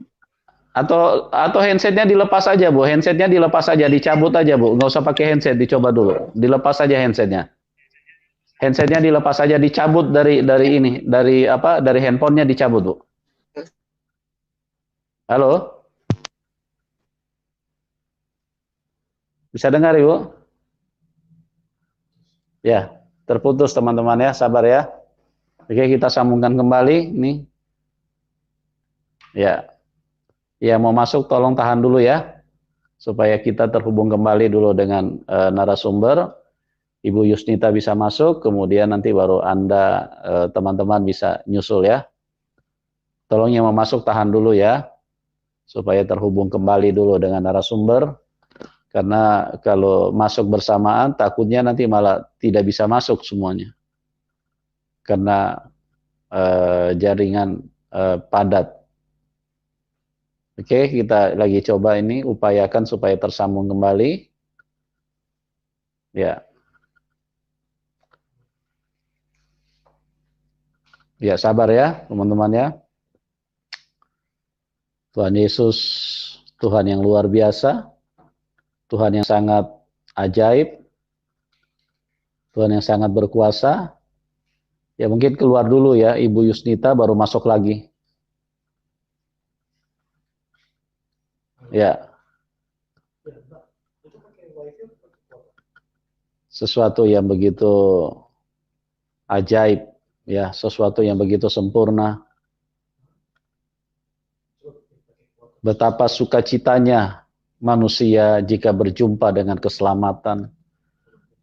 Atau handsetnya dilepas aja Bu, handsetnya dilepas aja, dicabut aja Bu, nggak usah pakai handset, dicoba dulu, dilepas aja handsetnya. Handsetnya dilepas aja, dicabut dari handphonenya dicabut Bu. Halo? Bisa dengar Ibu? Ya, terputus teman-teman ya, sabar ya. Oke, kita sambungkan kembali nih. Ya. Ya, mau masuk tolong tahan dulu ya. Supaya kita terhubung kembali dulu dengan narasumber. Ibu Yusnita bisa masuk, kemudian nanti baru Anda teman-teman bisa nyusul ya. Tolong yang mau masuk tahan dulu ya. Supaya terhubung kembali dulu dengan narasumber. Karena kalau masuk bersamaan takutnya nanti malah tidak bisa masuk semuanya. Karena jaringan padat. Oke, kita lagi coba ini, upayakan supaya tersambung kembali. Ya. Ya, sabar ya, teman-teman ya. Tuhan Yesus, Tuhan yang luar biasa, Tuhan yang sangat ajaib, Tuhan yang sangat berkuasa. Ya, mungkin keluar dulu ya, Ibu Yusnita baru masuk lagi. Ya. Sesuatu yang begitu ajaib, ya, sesuatu yang begitu sempurna. Betapa sukacitanya manusia jika berjumpa dengan keselamatan.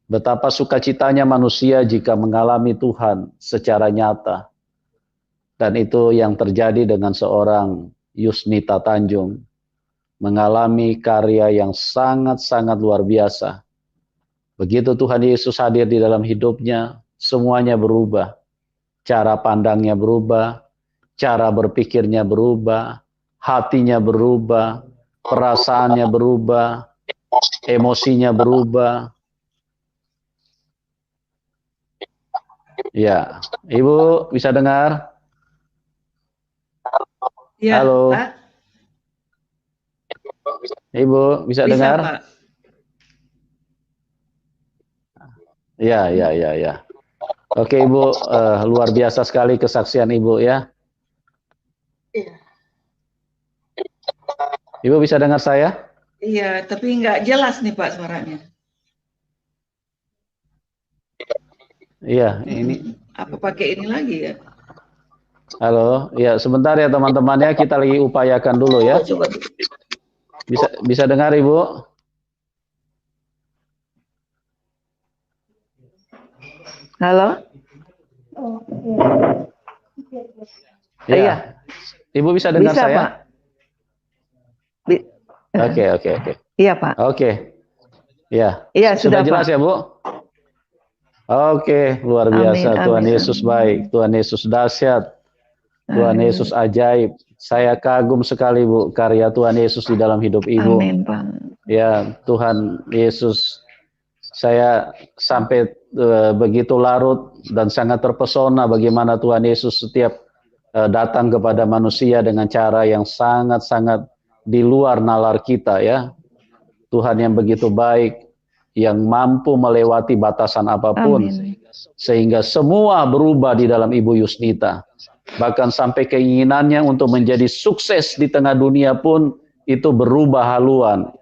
Betapa sukacitanya manusia jika mengalami Tuhan secara nyata. Dan itu yang terjadi dengan seorang Yusnita Tanjung. Mengalami karya yang sangat-sangat luar biasa. Begitu Tuhan Yesus hadir di dalam hidupnya, semuanya berubah. Cara pandangnya berubah, cara berpikirnya berubah, hatinya berubah, perasaannya berubah, emosinya berubah. Ya, Ibu bisa dengar? Ya, Halo, Pak. Ibu bisa Bisa, dengar? Pak. Ya, ya, ya, ya. Oke, Ibu, luar biasa sekali kesaksian Ibu ya. Iya. Ibu bisa dengar saya? Iya, tapi nggak jelas nih Pak suaranya. Iya, ini. Apa pakai ini lagi ya? Halo, ya sebentar ya teman-teman ya, kita lagi upayakan dulu ya. Coba. Bisa dengar Ibu? Halo? Ya. Iya. Ibu bisa dengar Bisa, saya? Pak. Oke. Iya, Pak. Oke. Ya. Iya, Sudah sudah, jelas Pak. ya, Bu? Oke, luar biasa. Amin, Tuhan amin, Yesus amin. baik, Tuhan Yesus dahsyat, Tuhan Amin. Yesus ajaib. Saya kagum sekali, Bu, karya Tuhan Yesus di dalam hidup Ibu. Amin, Pak. Ya, Tuhan Yesus, saya sampai begitu larut dan sangat terpesona bagaimana Tuhan Yesus setiap datang kepada manusia dengan cara yang sangat-sangat di luar nalar kita ya. Tuhan yang begitu baik, yang mampu melewati batasan apapun, Amin. sehingga semua berubah di dalam Ibu Yusnita. Bahkan sampai keinginannya untuk menjadi sukses di tengah dunia pun itu berubah haluan.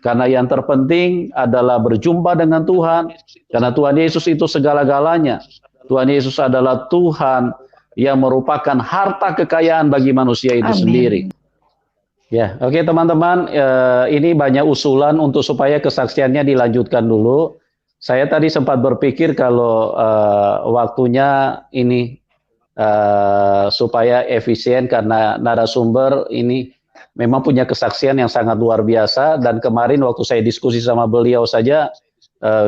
Karena yang terpenting adalah berjumpa dengan Tuhan, karena Tuhan Yesus itu segala-galanya. Tuhan Yesus adalah Tuhan yang merupakan harta kekayaan bagi manusia itu sendiri. Ya, oke teman-teman, ini banyak usulan untuk supaya kesaksiannya dilanjutkan dulu. Saya tadi sempat berpikir kalau waktunya ini supaya efisien karena narasumber ini memang punya kesaksian yang sangat luar biasa, dan kemarin waktu saya diskusi sama beliau saja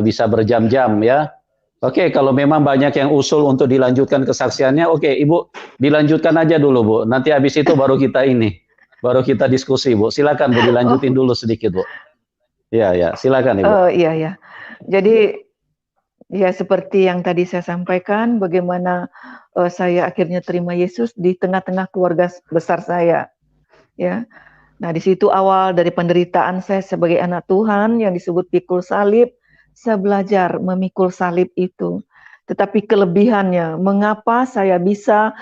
bisa berjam-jam ya. Oke, kalau memang banyak yang usul untuk dilanjutkan kesaksiannya, oke Ibu dilanjutkan aja dulu Bu. Nanti habis itu baru kita diskusi Bu. Silakan Bu, dilanjutin dulu sedikit Bu. Ya, silakan Ibu. Oh iya. Jadi ya seperti yang tadi saya sampaikan, bagaimana saya akhirnya terima Yesus di tengah-tengah keluarga besar saya. Ya. Nah, di situ awal dari penderitaan saya sebagai anak Tuhan yang disebut pikul salib, saya belajar memikul salib itu. Tetapi kelebihannya, mengapa saya bisa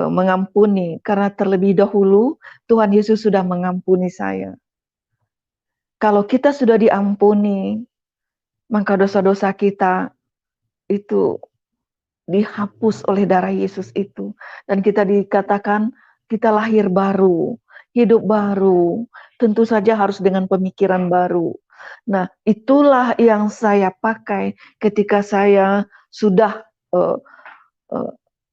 mengampuni? Karena terlebih dahulu Tuhan Yesus sudah mengampuni saya. Kalau kita sudah diampuni, maka dosa-dosa kita itu dihapus oleh darah Yesus itu. Dan kita dikatakan kita lahir baru, hidup baru, tentu saja harus dengan pemikiran baru. Nah, itulah yang saya pakai ketika saya sudah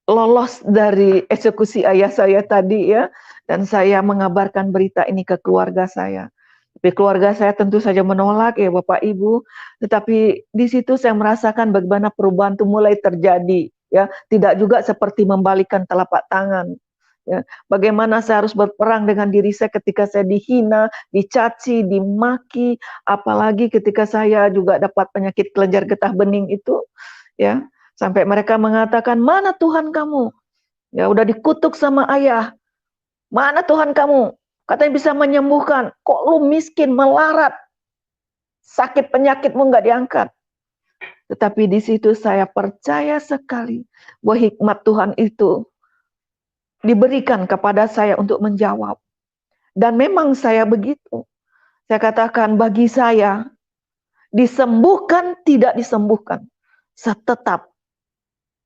lolos dari eksekusi ayah saya tadi ya, dan saya mengabarkan berita ini ke keluarga saya. Tapi keluarga saya tentu saja menolak ya Bapak Ibu, tetapi di situ saya merasakan bagaimana perubahan itu mulai terjadi ya, tidak juga seperti membalikan telapak tangan. Ya, bagaimana saya harus berperang dengan diri saya ketika saya dihina, dicaci, dimaki, apalagi ketika saya juga dapat penyakit kelenjar getah bening itu, ya, sampai mereka mengatakan, mana Tuhan kamu? Ya udah dikutuk sama ayah, mana Tuhan kamu? Katanya bisa menyembuhkan, kok lu miskin, melarat, sakit penyakitmu nggak diangkat. Tetapi di situ saya percaya sekali bahwa hikmat Tuhan itu diberikan kepada saya untuk menjawab. Dan memang saya begitu. Saya katakan bagi saya, disembuhkan tidak disembuhkan, saya tetap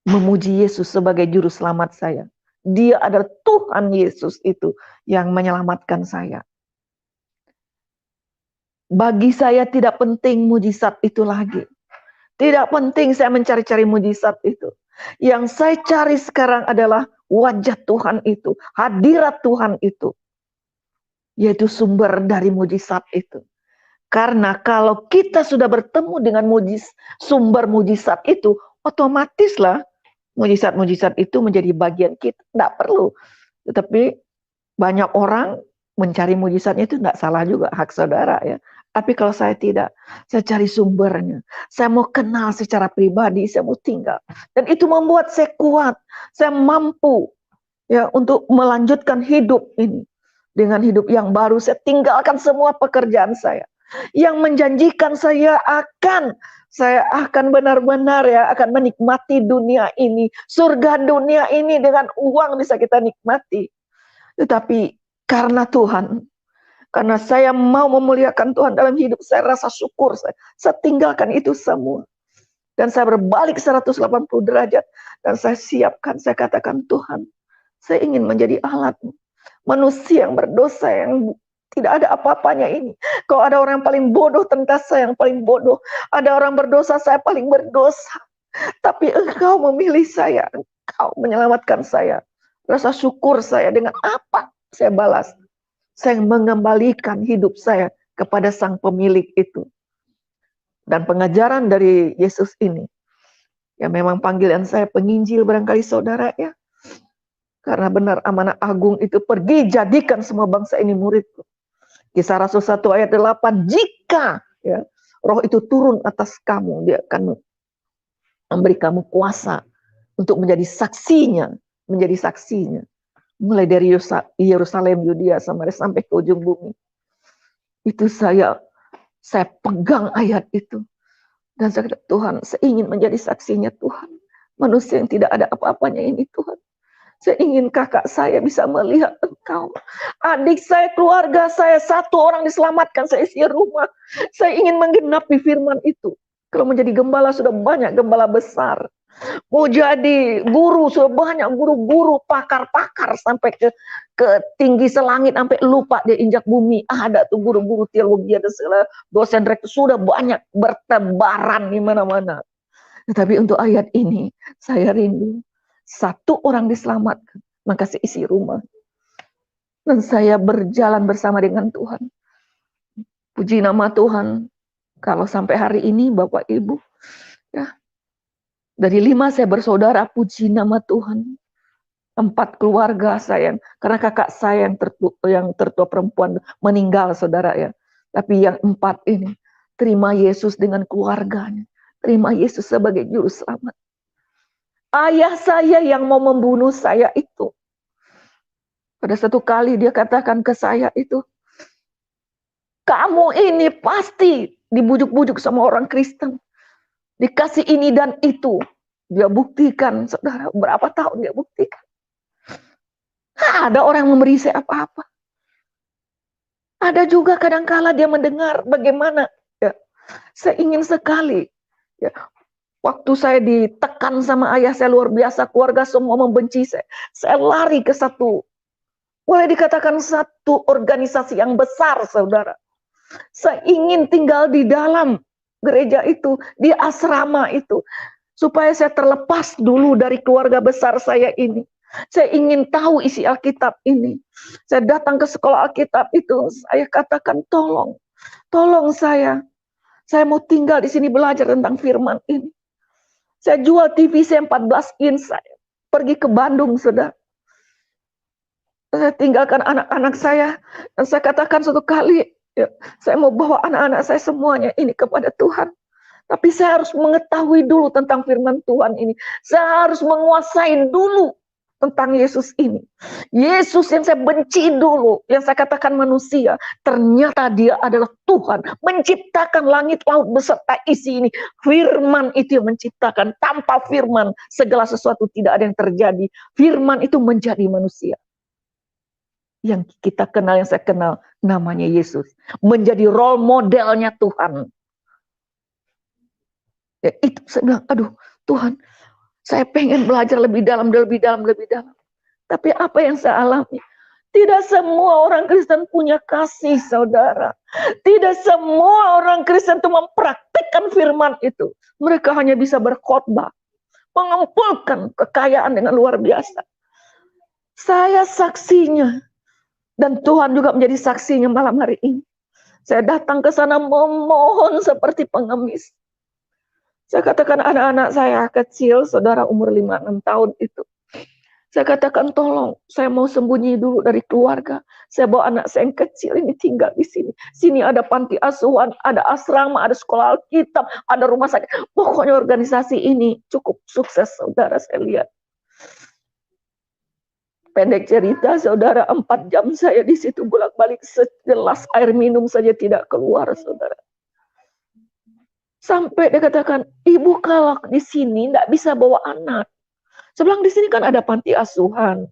memuji Yesus sebagai juru selamat saya. Dia adalah Tuhan Yesus itu yang menyelamatkan saya. Bagi saya tidak penting mujizat itu lagi. Tidak penting saya mencari-cari mujizat itu. Yang saya cari sekarang adalah wajah Tuhan itu, hadirat Tuhan itu. Yaitu sumber dari mujizat itu. Karena kalau kita sudah bertemu dengan sumber mujizat itu, otomatislah mujizat-mujizat itu menjadi bagian kita. Tidak perlu. Tetapi banyak orang mencari mujizatnya itu tidak salah juga, hak saudara ya. Tapi kalau saya tidak, saya cari sumbernya. Saya mau kenal secara pribadi, saya mau tinggal. Dan itu membuat saya kuat. Saya mampu ya untuk melanjutkan hidup ini. Dengan hidup yang baru, saya tinggalkan semua pekerjaan saya. Yang menjanjikan saya akan benar-benar ya, akan menikmati dunia ini. Surga dunia ini dengan uang bisa kita nikmati. Tetapi karena Tuhan, karena saya mau memuliakan Tuhan dalam hidup saya, rasa syukur saya tinggalkan itu semua. Dan saya berbalik 180 derajat. Dan saya siapkan, saya katakan, Tuhan, saya ingin menjadi alat-Mu. Manusia yang berdosa, yang tidak ada apa-apanya ini. Kalau ada orang yang paling bodoh, tentang saya yang paling bodoh. Ada orang berdosa, saya paling berdosa. Tapi Engkau memilih saya, Engkau menyelamatkan saya. Rasa syukur saya dengan apa saya balas. Saya mengembalikan hidup saya kepada Sang Pemilik itu. Dan pengajaran dari Yesus ini, ya memang panggilan saya penginjil barangkali saudara ya. Karena benar amanah agung itu, pergi jadikan semua bangsa ini muridku. Kisah Rasul 1 ayat 8, jika ya, roh itu turun atas kamu, dia akan memberi kamu kuasa untuk menjadi saksinya. Mulai dari Yerusalem, Yudea, Samaria sampai ke ujung bumi. Itu saya pegang ayat itu. Dan saya kata, Tuhan, saya ingin menjadi saksinya Tuhan. Manusia yang tidak ada apa-apanya ini Tuhan. Saya ingin kakak saya bisa melihat Engkau. Adik saya, keluarga saya, satu orang diselamatkan, saya isi rumah. Saya ingin menggenapi firman itu. Kalau menjadi gembala sudah banyak gembala besar. Mau jadi guru sudah banyak guru-guru, pakar-pakar sampai ke tinggi selangit sampai lupa dia injak bumi. Ada tuh guru-guru teologi, ada segala dosen rektor sudah banyak bertebaran di mana-mana. Tetapi untuk ayat ini saya rindu. Satu orang diselamatkan, maka saya isi rumah. Dan saya berjalan bersama dengan Tuhan. Puji nama Tuhan. Kalau sampai hari ini Bapak Ibu, ya, dari 5 saya bersaudara, puji nama Tuhan. 4 keluarga saya, karena kakak saya yang tertua perempuan meninggal saudara ya. Tapi yang 4 ini, terima Yesus dengan keluarganya. Terima Yesus sebagai juru selamat. Ayah saya yang mau membunuh saya itu, pada satu kali dia katakan ke saya itu, kamu ini pasti dibujuk-bujuk sama orang Kristen. Dikasih ini dan itu. Dia buktikan, saudara, berapa tahun dia buktikan. Ada orang yang memberi saya apa-apa. Ada juga kadang-kala dia mendengar bagaimana. Ya, saya ingin sekali. Ya, waktu saya ditekan sama ayah saya luar biasa, keluarga semua membenci saya. Saya lari ke satu, boleh dikatakan satu organisasi yang besar, saudara. Saya ingin tinggal di dalam gereja itu, di asrama itu. Supaya saya terlepas dulu dari keluarga besar saya ini. Saya ingin tahu isi Alkitab ini. Saya datang ke sekolah Alkitab itu, saya katakan tolong saya. Saya mau tinggal di sini belajar tentang firman ini. Saya jual TV saya 14 inch, saya pergi ke Bandung, saudara. Saya tinggalkan anak-anak saya, dan saya katakan suatu kali, ya, saya mau bawa anak-anak saya semuanya ini kepada Tuhan. Tapi saya harus mengetahui dulu tentang firman Tuhan ini. Saya harus menguasai dulu tentang Yesus ini. Yesus yang saya benci dulu, yang saya katakan manusia, ternyata dia adalah Tuhan, menciptakan langit, laut beserta isi ini. Firman itu yang menciptakan. Tanpa firman, segala sesuatu tidak ada yang terjadi. Firman itu menjadi manusia. Yang kita kenal, yang saya kenal, namanya Yesus. Menjadi role modelnya Tuhan. Ya, itu saya bilang, aduh Tuhan, saya pengen belajar lebih dalam. Tapi apa yang saya alami? Tidak semua orang Kristen punya kasih, saudara. Tidak semua orang Kristen itu mempraktikkan firman itu. Mereka hanya bisa berkhotbah, mengumpulkan kekayaan dengan luar biasa. Saya saksinya. Dan Tuhan juga menjadi saksinya malam hari ini. Saya datang ke sana memohon seperti pengemis. Saya katakan anak-anak saya kecil, saudara umur 5-6 tahun itu. Saya katakan tolong, saya mau sembunyi dulu dari keluarga. Saya bawa anak saya yang kecil ini tinggal di sini. Sini ada panti asuhan, ada asrama, ada sekolah Alkitab, ada rumah sakit. Pokoknya organisasi ini cukup sukses, saudara, saya lihat. Pendek cerita, saudara, 4 jam saya di situ bolak-balik, segelas air minum saja tidak keluar, saudara. Sampai dia katakan, ibu kalau di sini tidak bisa bawa anak. Saya bilang di sini kan ada panti asuhan.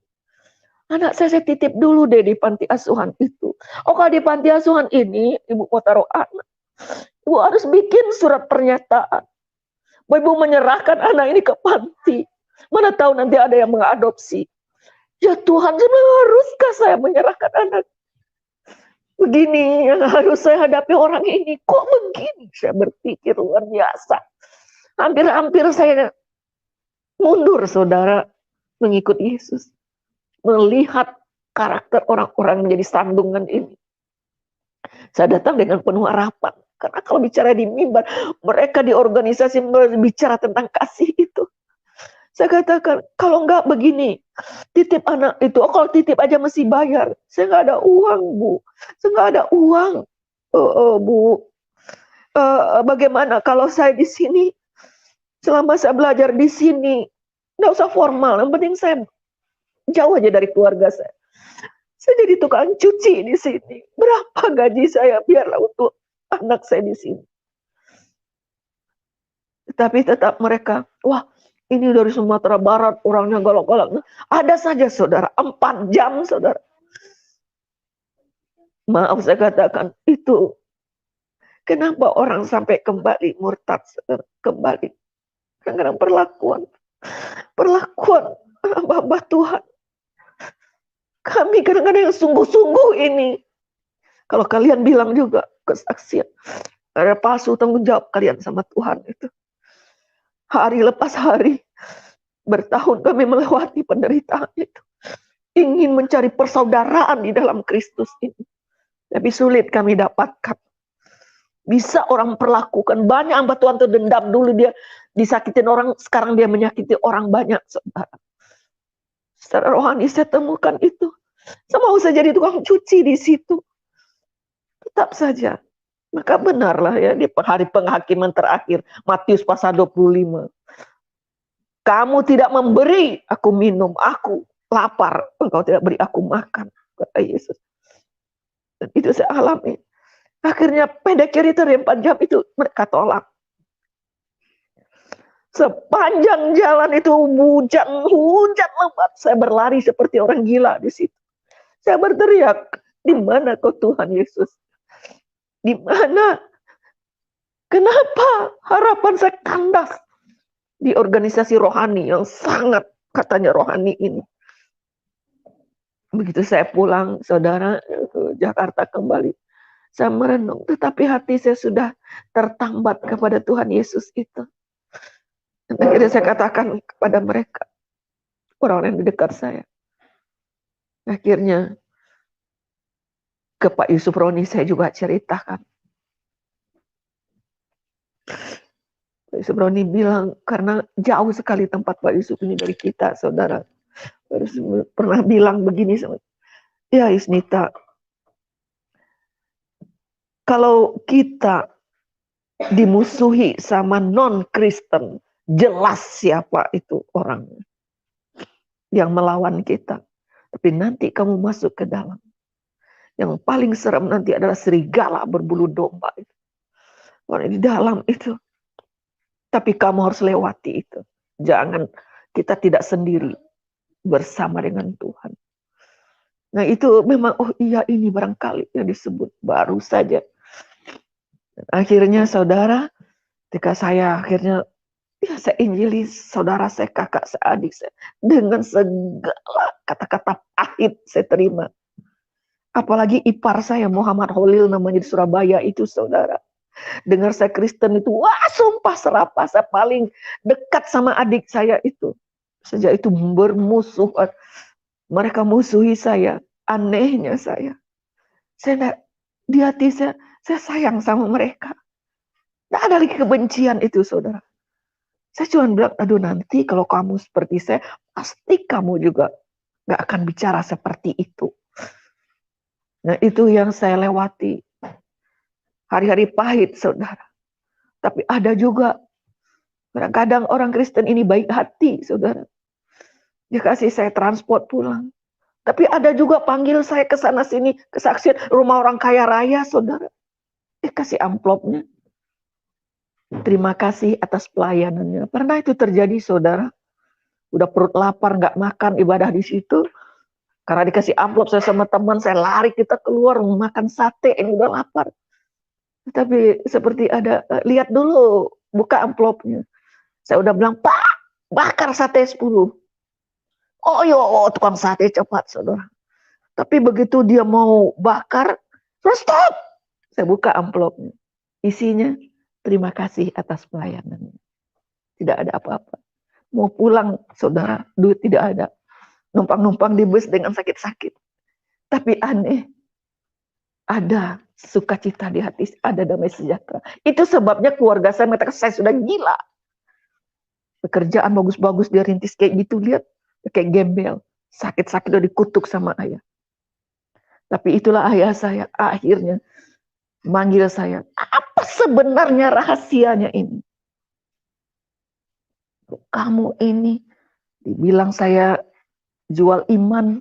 Anak saya titip dulu deh di panti asuhan itu. Oh, kalau di panti asuhan ini, ibu mau taruh anak. Ibu harus bikin surat pernyataan. Ibu menyerahkan anak ini ke panti. Mana tahu nanti ada yang mengadopsi. Ya Tuhan, haruskah saya menyerahkan anak? Begini yang harus saya hadapi orang ini. Kok begini? Saya berpikir luar biasa. Hampir-hampir saya mundur, saudara, mengikut Yesus. Melihat karakter orang-orang menjadi sandungan ini. Saya datang dengan penuh harapan. Karena kalau bicara di mimbar, mereka di organisasi berbicara tentang kasih itu. Saya katakan, kalau enggak begini, titip anak itu, kalau titip aja mesti bayar. Saya enggak ada uang, Bu. Saya enggak ada uang, Bu. Bagaimana kalau saya di sini, selama saya belajar di sini, enggak usah formal, yang penting saya jauh aja dari keluarga saya. Saya jadi tukang cuci di sini. Berapa gaji saya biarlah untuk anak saya di sini. Tapi tetap mereka, wah, ini dari Sumatera Barat, orangnya galak-galak. Ada saja, saudara, 4 jam, saudara. Maaf saya katakan, itu kenapa orang sampai kembali murtad, saudara, kembali. Kadang-kadang perlakuan hamba Tuhan. Kami kadang-kadang yang sungguh-sungguh ini. Kalau kalian bilang juga kesaksian, ada palsu tanggung jawab kalian sama Tuhan itu. Hari lepas hari, bertahun kami melewati penderitaan itu. Ingin mencari persaudaraan di dalam Kristus ini. Tapi sulit kami dapatkan. Bisa orang perlakukan. Banyak hamba Tuhan itu dendam dulu dia disakitin orang, sekarang dia menyakiti orang banyak, saudara. Secara rohani saya temukan itu. Saya mau saya jadi tukang cuci di situ. Tetap saja. Maka benarlah ya di hari penghakiman terakhir. Matius pasal 25. Kamu tidak memberi aku minum, aku lapar. Engkau tidak beri aku makan. Kata Yesus. Dan itu saya alami. Akhirnya pendek cerita 4 jam itu mereka tolak. Sepanjang jalan itu hujan lebat. Saya berlari seperti orang gila di situ. Saya berteriak, di mana kau Tuhan Yesus? Di mana? Kenapa harapan saya kandas di organisasi rohani yang sangat katanya rohani ini? Begitu saya pulang, saudara, ke Jakarta kembali, saya merenung, tetapi hati saya sudah tertambat kepada Tuhan Yesus itu. Dan akhirnya saya katakan kepada mereka, orang-orang yang di dekat saya. Akhirnya ke Pak Yusuf Roni saya juga ceritakan. Pak Yusuf Roni bilang, karena jauh sekali tempat Pak Yusuf ini dari kita, saudara. Harus pernah bilang begini sama, ya Isnita, kalau kita dimusuhi sama non-Kristen, jelas siapa itu orangnya yang melawan kita. Tapi nanti kamu masuk ke dalam. Yang paling serem nanti adalah serigala berbulu domba itu. Orang di dalam itu. Tapi kamu harus lewati itu. Jangan, kita tidak sendiri. Bersama dengan Tuhan. Nah itu memang, oh iya ini barangkali yang disebut baru saja. Dan akhirnya saudara, ketika saya akhirnya, ya saya injili saudara saya, kakak saya, adik saya. Dengan segala kata-kata pahit saya terima. Apalagi ipar saya Muhammad Holil namanya di Surabaya itu saudara. Dengar saya Kristen itu, wah sumpah serapah. Saya paling dekat sama adik saya itu. Sejak itu bermusuhan. Mereka musuhi saya. Anehnya saya. Saya di hati saya Saya sayang sama mereka. Tidak ada lagi kebencian itu, saudara. Saya cuma bilang, aduh nanti kalau kamu seperti saya, pasti kamu juga gak akan bicara seperti itu. Nah itu yang saya lewati. Hari-hari pahit, saudara. Tapi ada juga, kadang-kadang orang Kristen ini baik hati, saudara. Dia kasih saya transport pulang. Tapi ada juga panggil saya ke sana sini, kesaksian rumah orang kaya raya, saudara. Dia kasih amplopnya. Terima kasih atas pelayanannya. Pernah itu terjadi, saudara. Udah perut lapar, nggak makan, ibadah di situ. Karena dikasih amplop saya sama teman, saya lari kita keluar makan sate, ini udah lapar. Tapi seperti ada, lihat dulu, buka amplopnya. Saya udah bilang, Pak, bakar sate 10. Oh yo, tukang sate cepat, saudara. Tapi begitu dia mau bakar, stop. Saya buka amplopnya. Isinya, terima kasih atas pelayanannya. Tidak ada apa-apa. Mau pulang, saudara, duit tidak ada. Numpang-numpang di bus dengan sakit-sakit. Tapi aneh, ada sukacita di hati, ada damai sejahtera. Itu sebabnya keluarga saya mengatakan, saya sudah gila. Pekerjaan bagus-bagus dia rintis kayak gitu, lihat. Kayak gembel. Sakit-sakit udah dikutuk sama ayah. Tapi itulah ayah saya akhirnya manggil saya. Apa sebenarnya rahasianya ini? Kamu ini dibilang saya jual iman,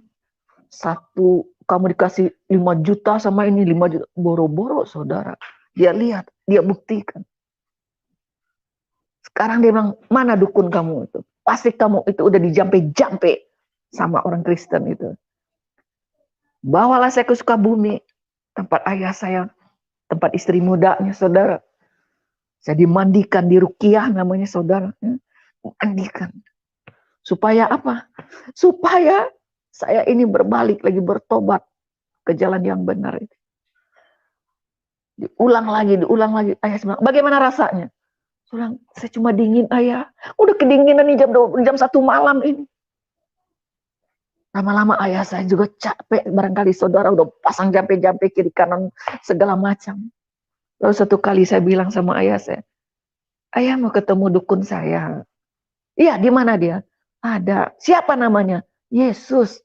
satu kamu dikasih 5 juta sama ini 5 juta, boro-boro, saudara. Dia lihat, dia buktikan. Sekarang dia bilang, mana dukun kamu itu? Pasti kamu itu udah dijampe-jampe sama orang Kristen itu. Bawalah saya ke Sukabumi, tempat ayah saya, tempat istri mudanya, saudara. Saya dimandikan, diruqyah namanya, saudara. Mandikan. Supaya apa? Supaya saya ini berbalik lagi, bertobat ke jalan yang benar itu. Diulang lagi. Ayah bilang, bagaimana rasanya? Saya cuma dingin, ayah. Udah kedinginan nih jam 1 malam ini. Lama-lama ayah saya juga capek. Barangkali saudara udah pasang jampe-jampe kiri kanan segala macam. Lalu satu kali saya bilang sama ayah saya, ayah mau ketemu dukun saya. Iya, di mana dia? Ada. Siapa namanya? Yesus.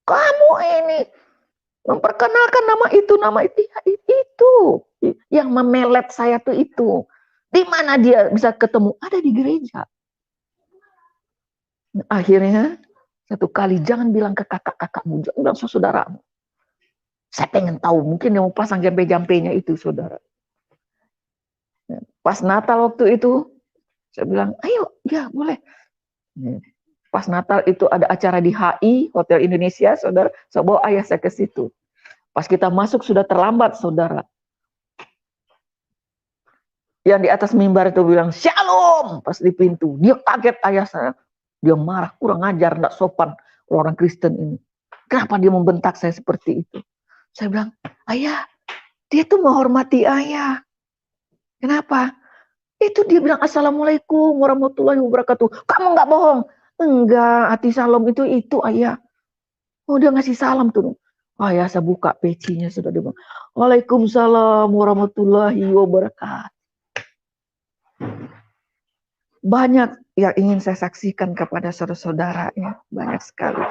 Kamu ini memperkenalkan nama itu. Ya, itu. Yang memelet saya tuh itu. Di mana dia bisa ketemu? Ada di gereja. Akhirnya, satu kali jangan bilang ke kakak-kakakmu, jangan bilang saudaramu. Saya pengen tahu, mungkin dia mau pasang jampe-jampenya itu, saudara. Pas Natal waktu itu, saya bilang, ayo, ya boleh. Pas Natal itu ada acara di HI, Hotel Indonesia, saudara. Saya bawa ayah saya ke situ. Pas kita masuk sudah terlambat, saudara. Yang di atas mimbar itu bilang, Shalom! Pas di pintu. Dia kaget ayah saya. Dia marah, kurang ajar, tidak sopan orang Kristen ini. Kenapa dia membentak saya seperti itu? Saya bilang, ayah, dia tuh menghormati ayah. Kenapa? Itu dia bilang, Assalamualaikum warahmatullahi wabarakatuh. Kamu nggak bohong. Enggak, hati salam itu ayah. Oh, dia ngasih salam tuh. Ayah saya buka pecinya, sudah dia bilang, Waalaikumsalam warahmatullahi wabarakatuh. Banyak yang ingin saya saksikan kepada saudara-saudara, ya, banyak sekali.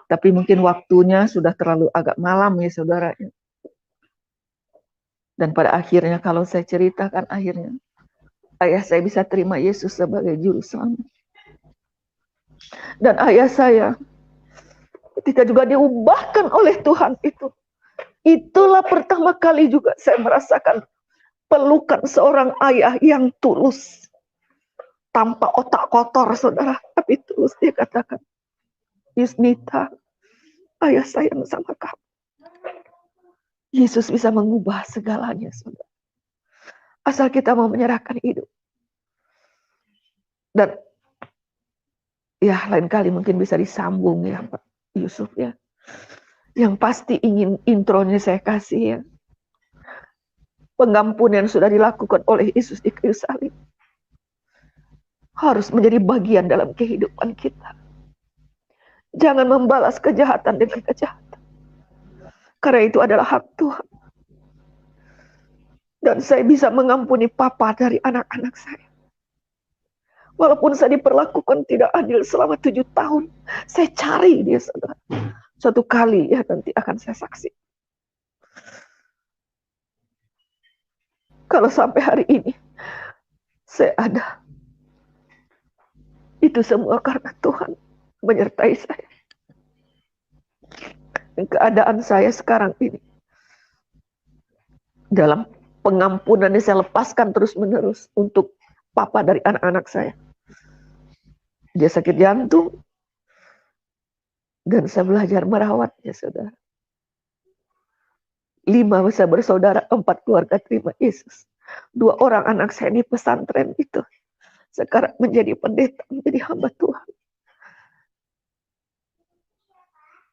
Tapi mungkin waktunya sudah terlalu agak malam ya saudara. Dan pada akhirnya kalau saya ceritakan akhirnya, ayah saya bisa terima Yesus sebagai juru selamat. Dan ayah saya ketika juga diubahkan oleh Tuhan itu. Itulah pertama kali juga saya merasakan pelukan seorang ayah yang tulus. Tanpa otak kotor, saudara. Tapi tulus dia katakan, Yusnita, ayah sayang sama kamu. Yesus bisa mengubah segalanya, saudara. Asal kita mau menyerahkan hidup. Dan ya lain kali mungkin bisa disambung ya Pak Yusuf ya. Yang pasti ingin intronya saya kasih ya. Pengampunan yang sudah dilakukan oleh Yesus di kayu salib harus menjadi bagian dalam kehidupan kita. Jangan membalas kejahatan dengan kejahatan. Karena itu adalah hak Tuhan. Dan saya bisa mengampuni papa dari anak-anak saya. Walaupun saya diperlakukan tidak adil selama 7 tahun. Saya cari dia, saudara. Suatu kali ya nanti akan saya saksi. Kalau sampai hari ini saya ada, itu semua karena Tuhan menyertai saya. Dan keadaan saya sekarang ini dalam pengampunan yang saya lepaskan terus-menerus untuk papa dari anak-anak saya. Dia sakit jantung, dan saya belajar merawatnya, saudara. 5 saya bersaudara, 4 keluarga terima Yesus. 2 orang anak saya di pesantren itu sekarang menjadi pendeta, menjadi hamba Tuhan.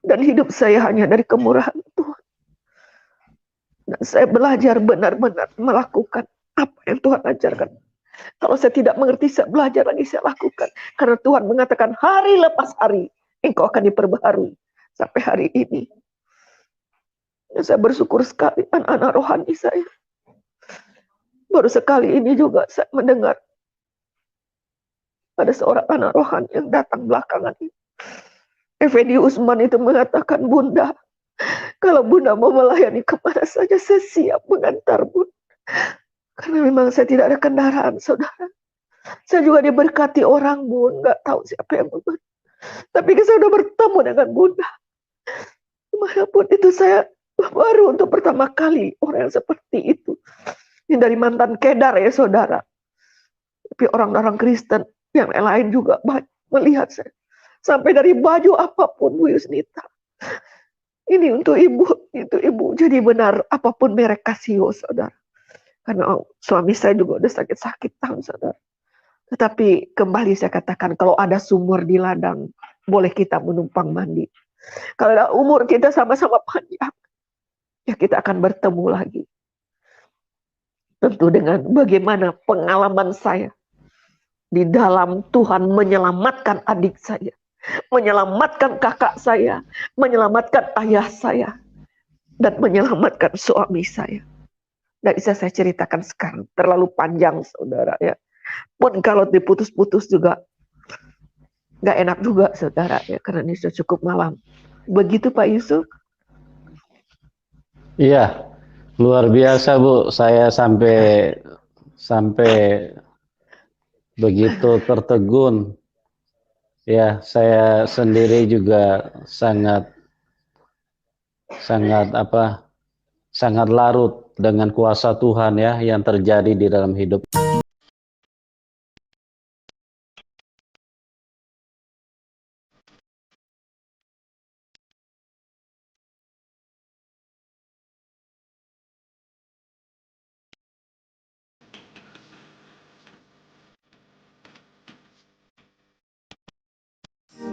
Dan hidup saya hanya dari kemurahan Tuhan. Dan saya belajar benar-benar melakukan apa yang Tuhan ajarkan. Kalau saya tidak mengerti, saya belajar lagi, saya lakukan. Karena Tuhan mengatakan hari lepas hari, engkau akan diperbaharui. Sampai hari ini. Dan saya bersyukur sekali anak-anak rohani saya. Baru sekali ini juga saya mendengar ada seorang anak rohani yang datang belakangan ini. Effendi Usman itu mengatakan, Bunda, kalau Bunda mau melayani kemana saja, saya siap mengantar Bunda. Karena memang saya tidak ada kendaraan, saudara. Saya juga diberkati orang, Bun. Nggak tahu siapa yang memberi. Tapi saya sudah bertemu dengan Bunda. Dimanapun itu saya baru untuk pertama kali orang yang seperti itu. Ini dari mantan kedar ya, saudara. Tapi orang-orang Kristen yang lain juga melihat saya. Sampai dari baju apapun, Bu Yusnita. Ini untuk ibu, itu ibu. Jadi benar apapun merek Casio, saudara. Karena suami saya juga udah sakit-sakit tahun, saudara. Tetapi kembali saya katakan, kalau ada sumur di ladang, boleh kita menumpang mandi. Kalau ada umur kita sama-sama panjang, ya kita akan bertemu lagi. Tentu dengan bagaimana pengalaman saya di dalam Tuhan menyelamatkan adik saya, menyelamatkan kakak saya, menyelamatkan ayah saya, dan menyelamatkan suami saya. Dan bisa saya ceritakan sekarang, terlalu panjang, saudara ya. Pun kalau diputus-putus juga nggak enak juga, saudara ya, karena ini sudah cukup malam. Begitu Pak Yusuf? Iya, luar biasa Bu. Saya sampai begitu tertegun. Ya, saya sendiri juga sangat sangat larut dengan kuasa Tuhan ya yang terjadi di dalam hidup.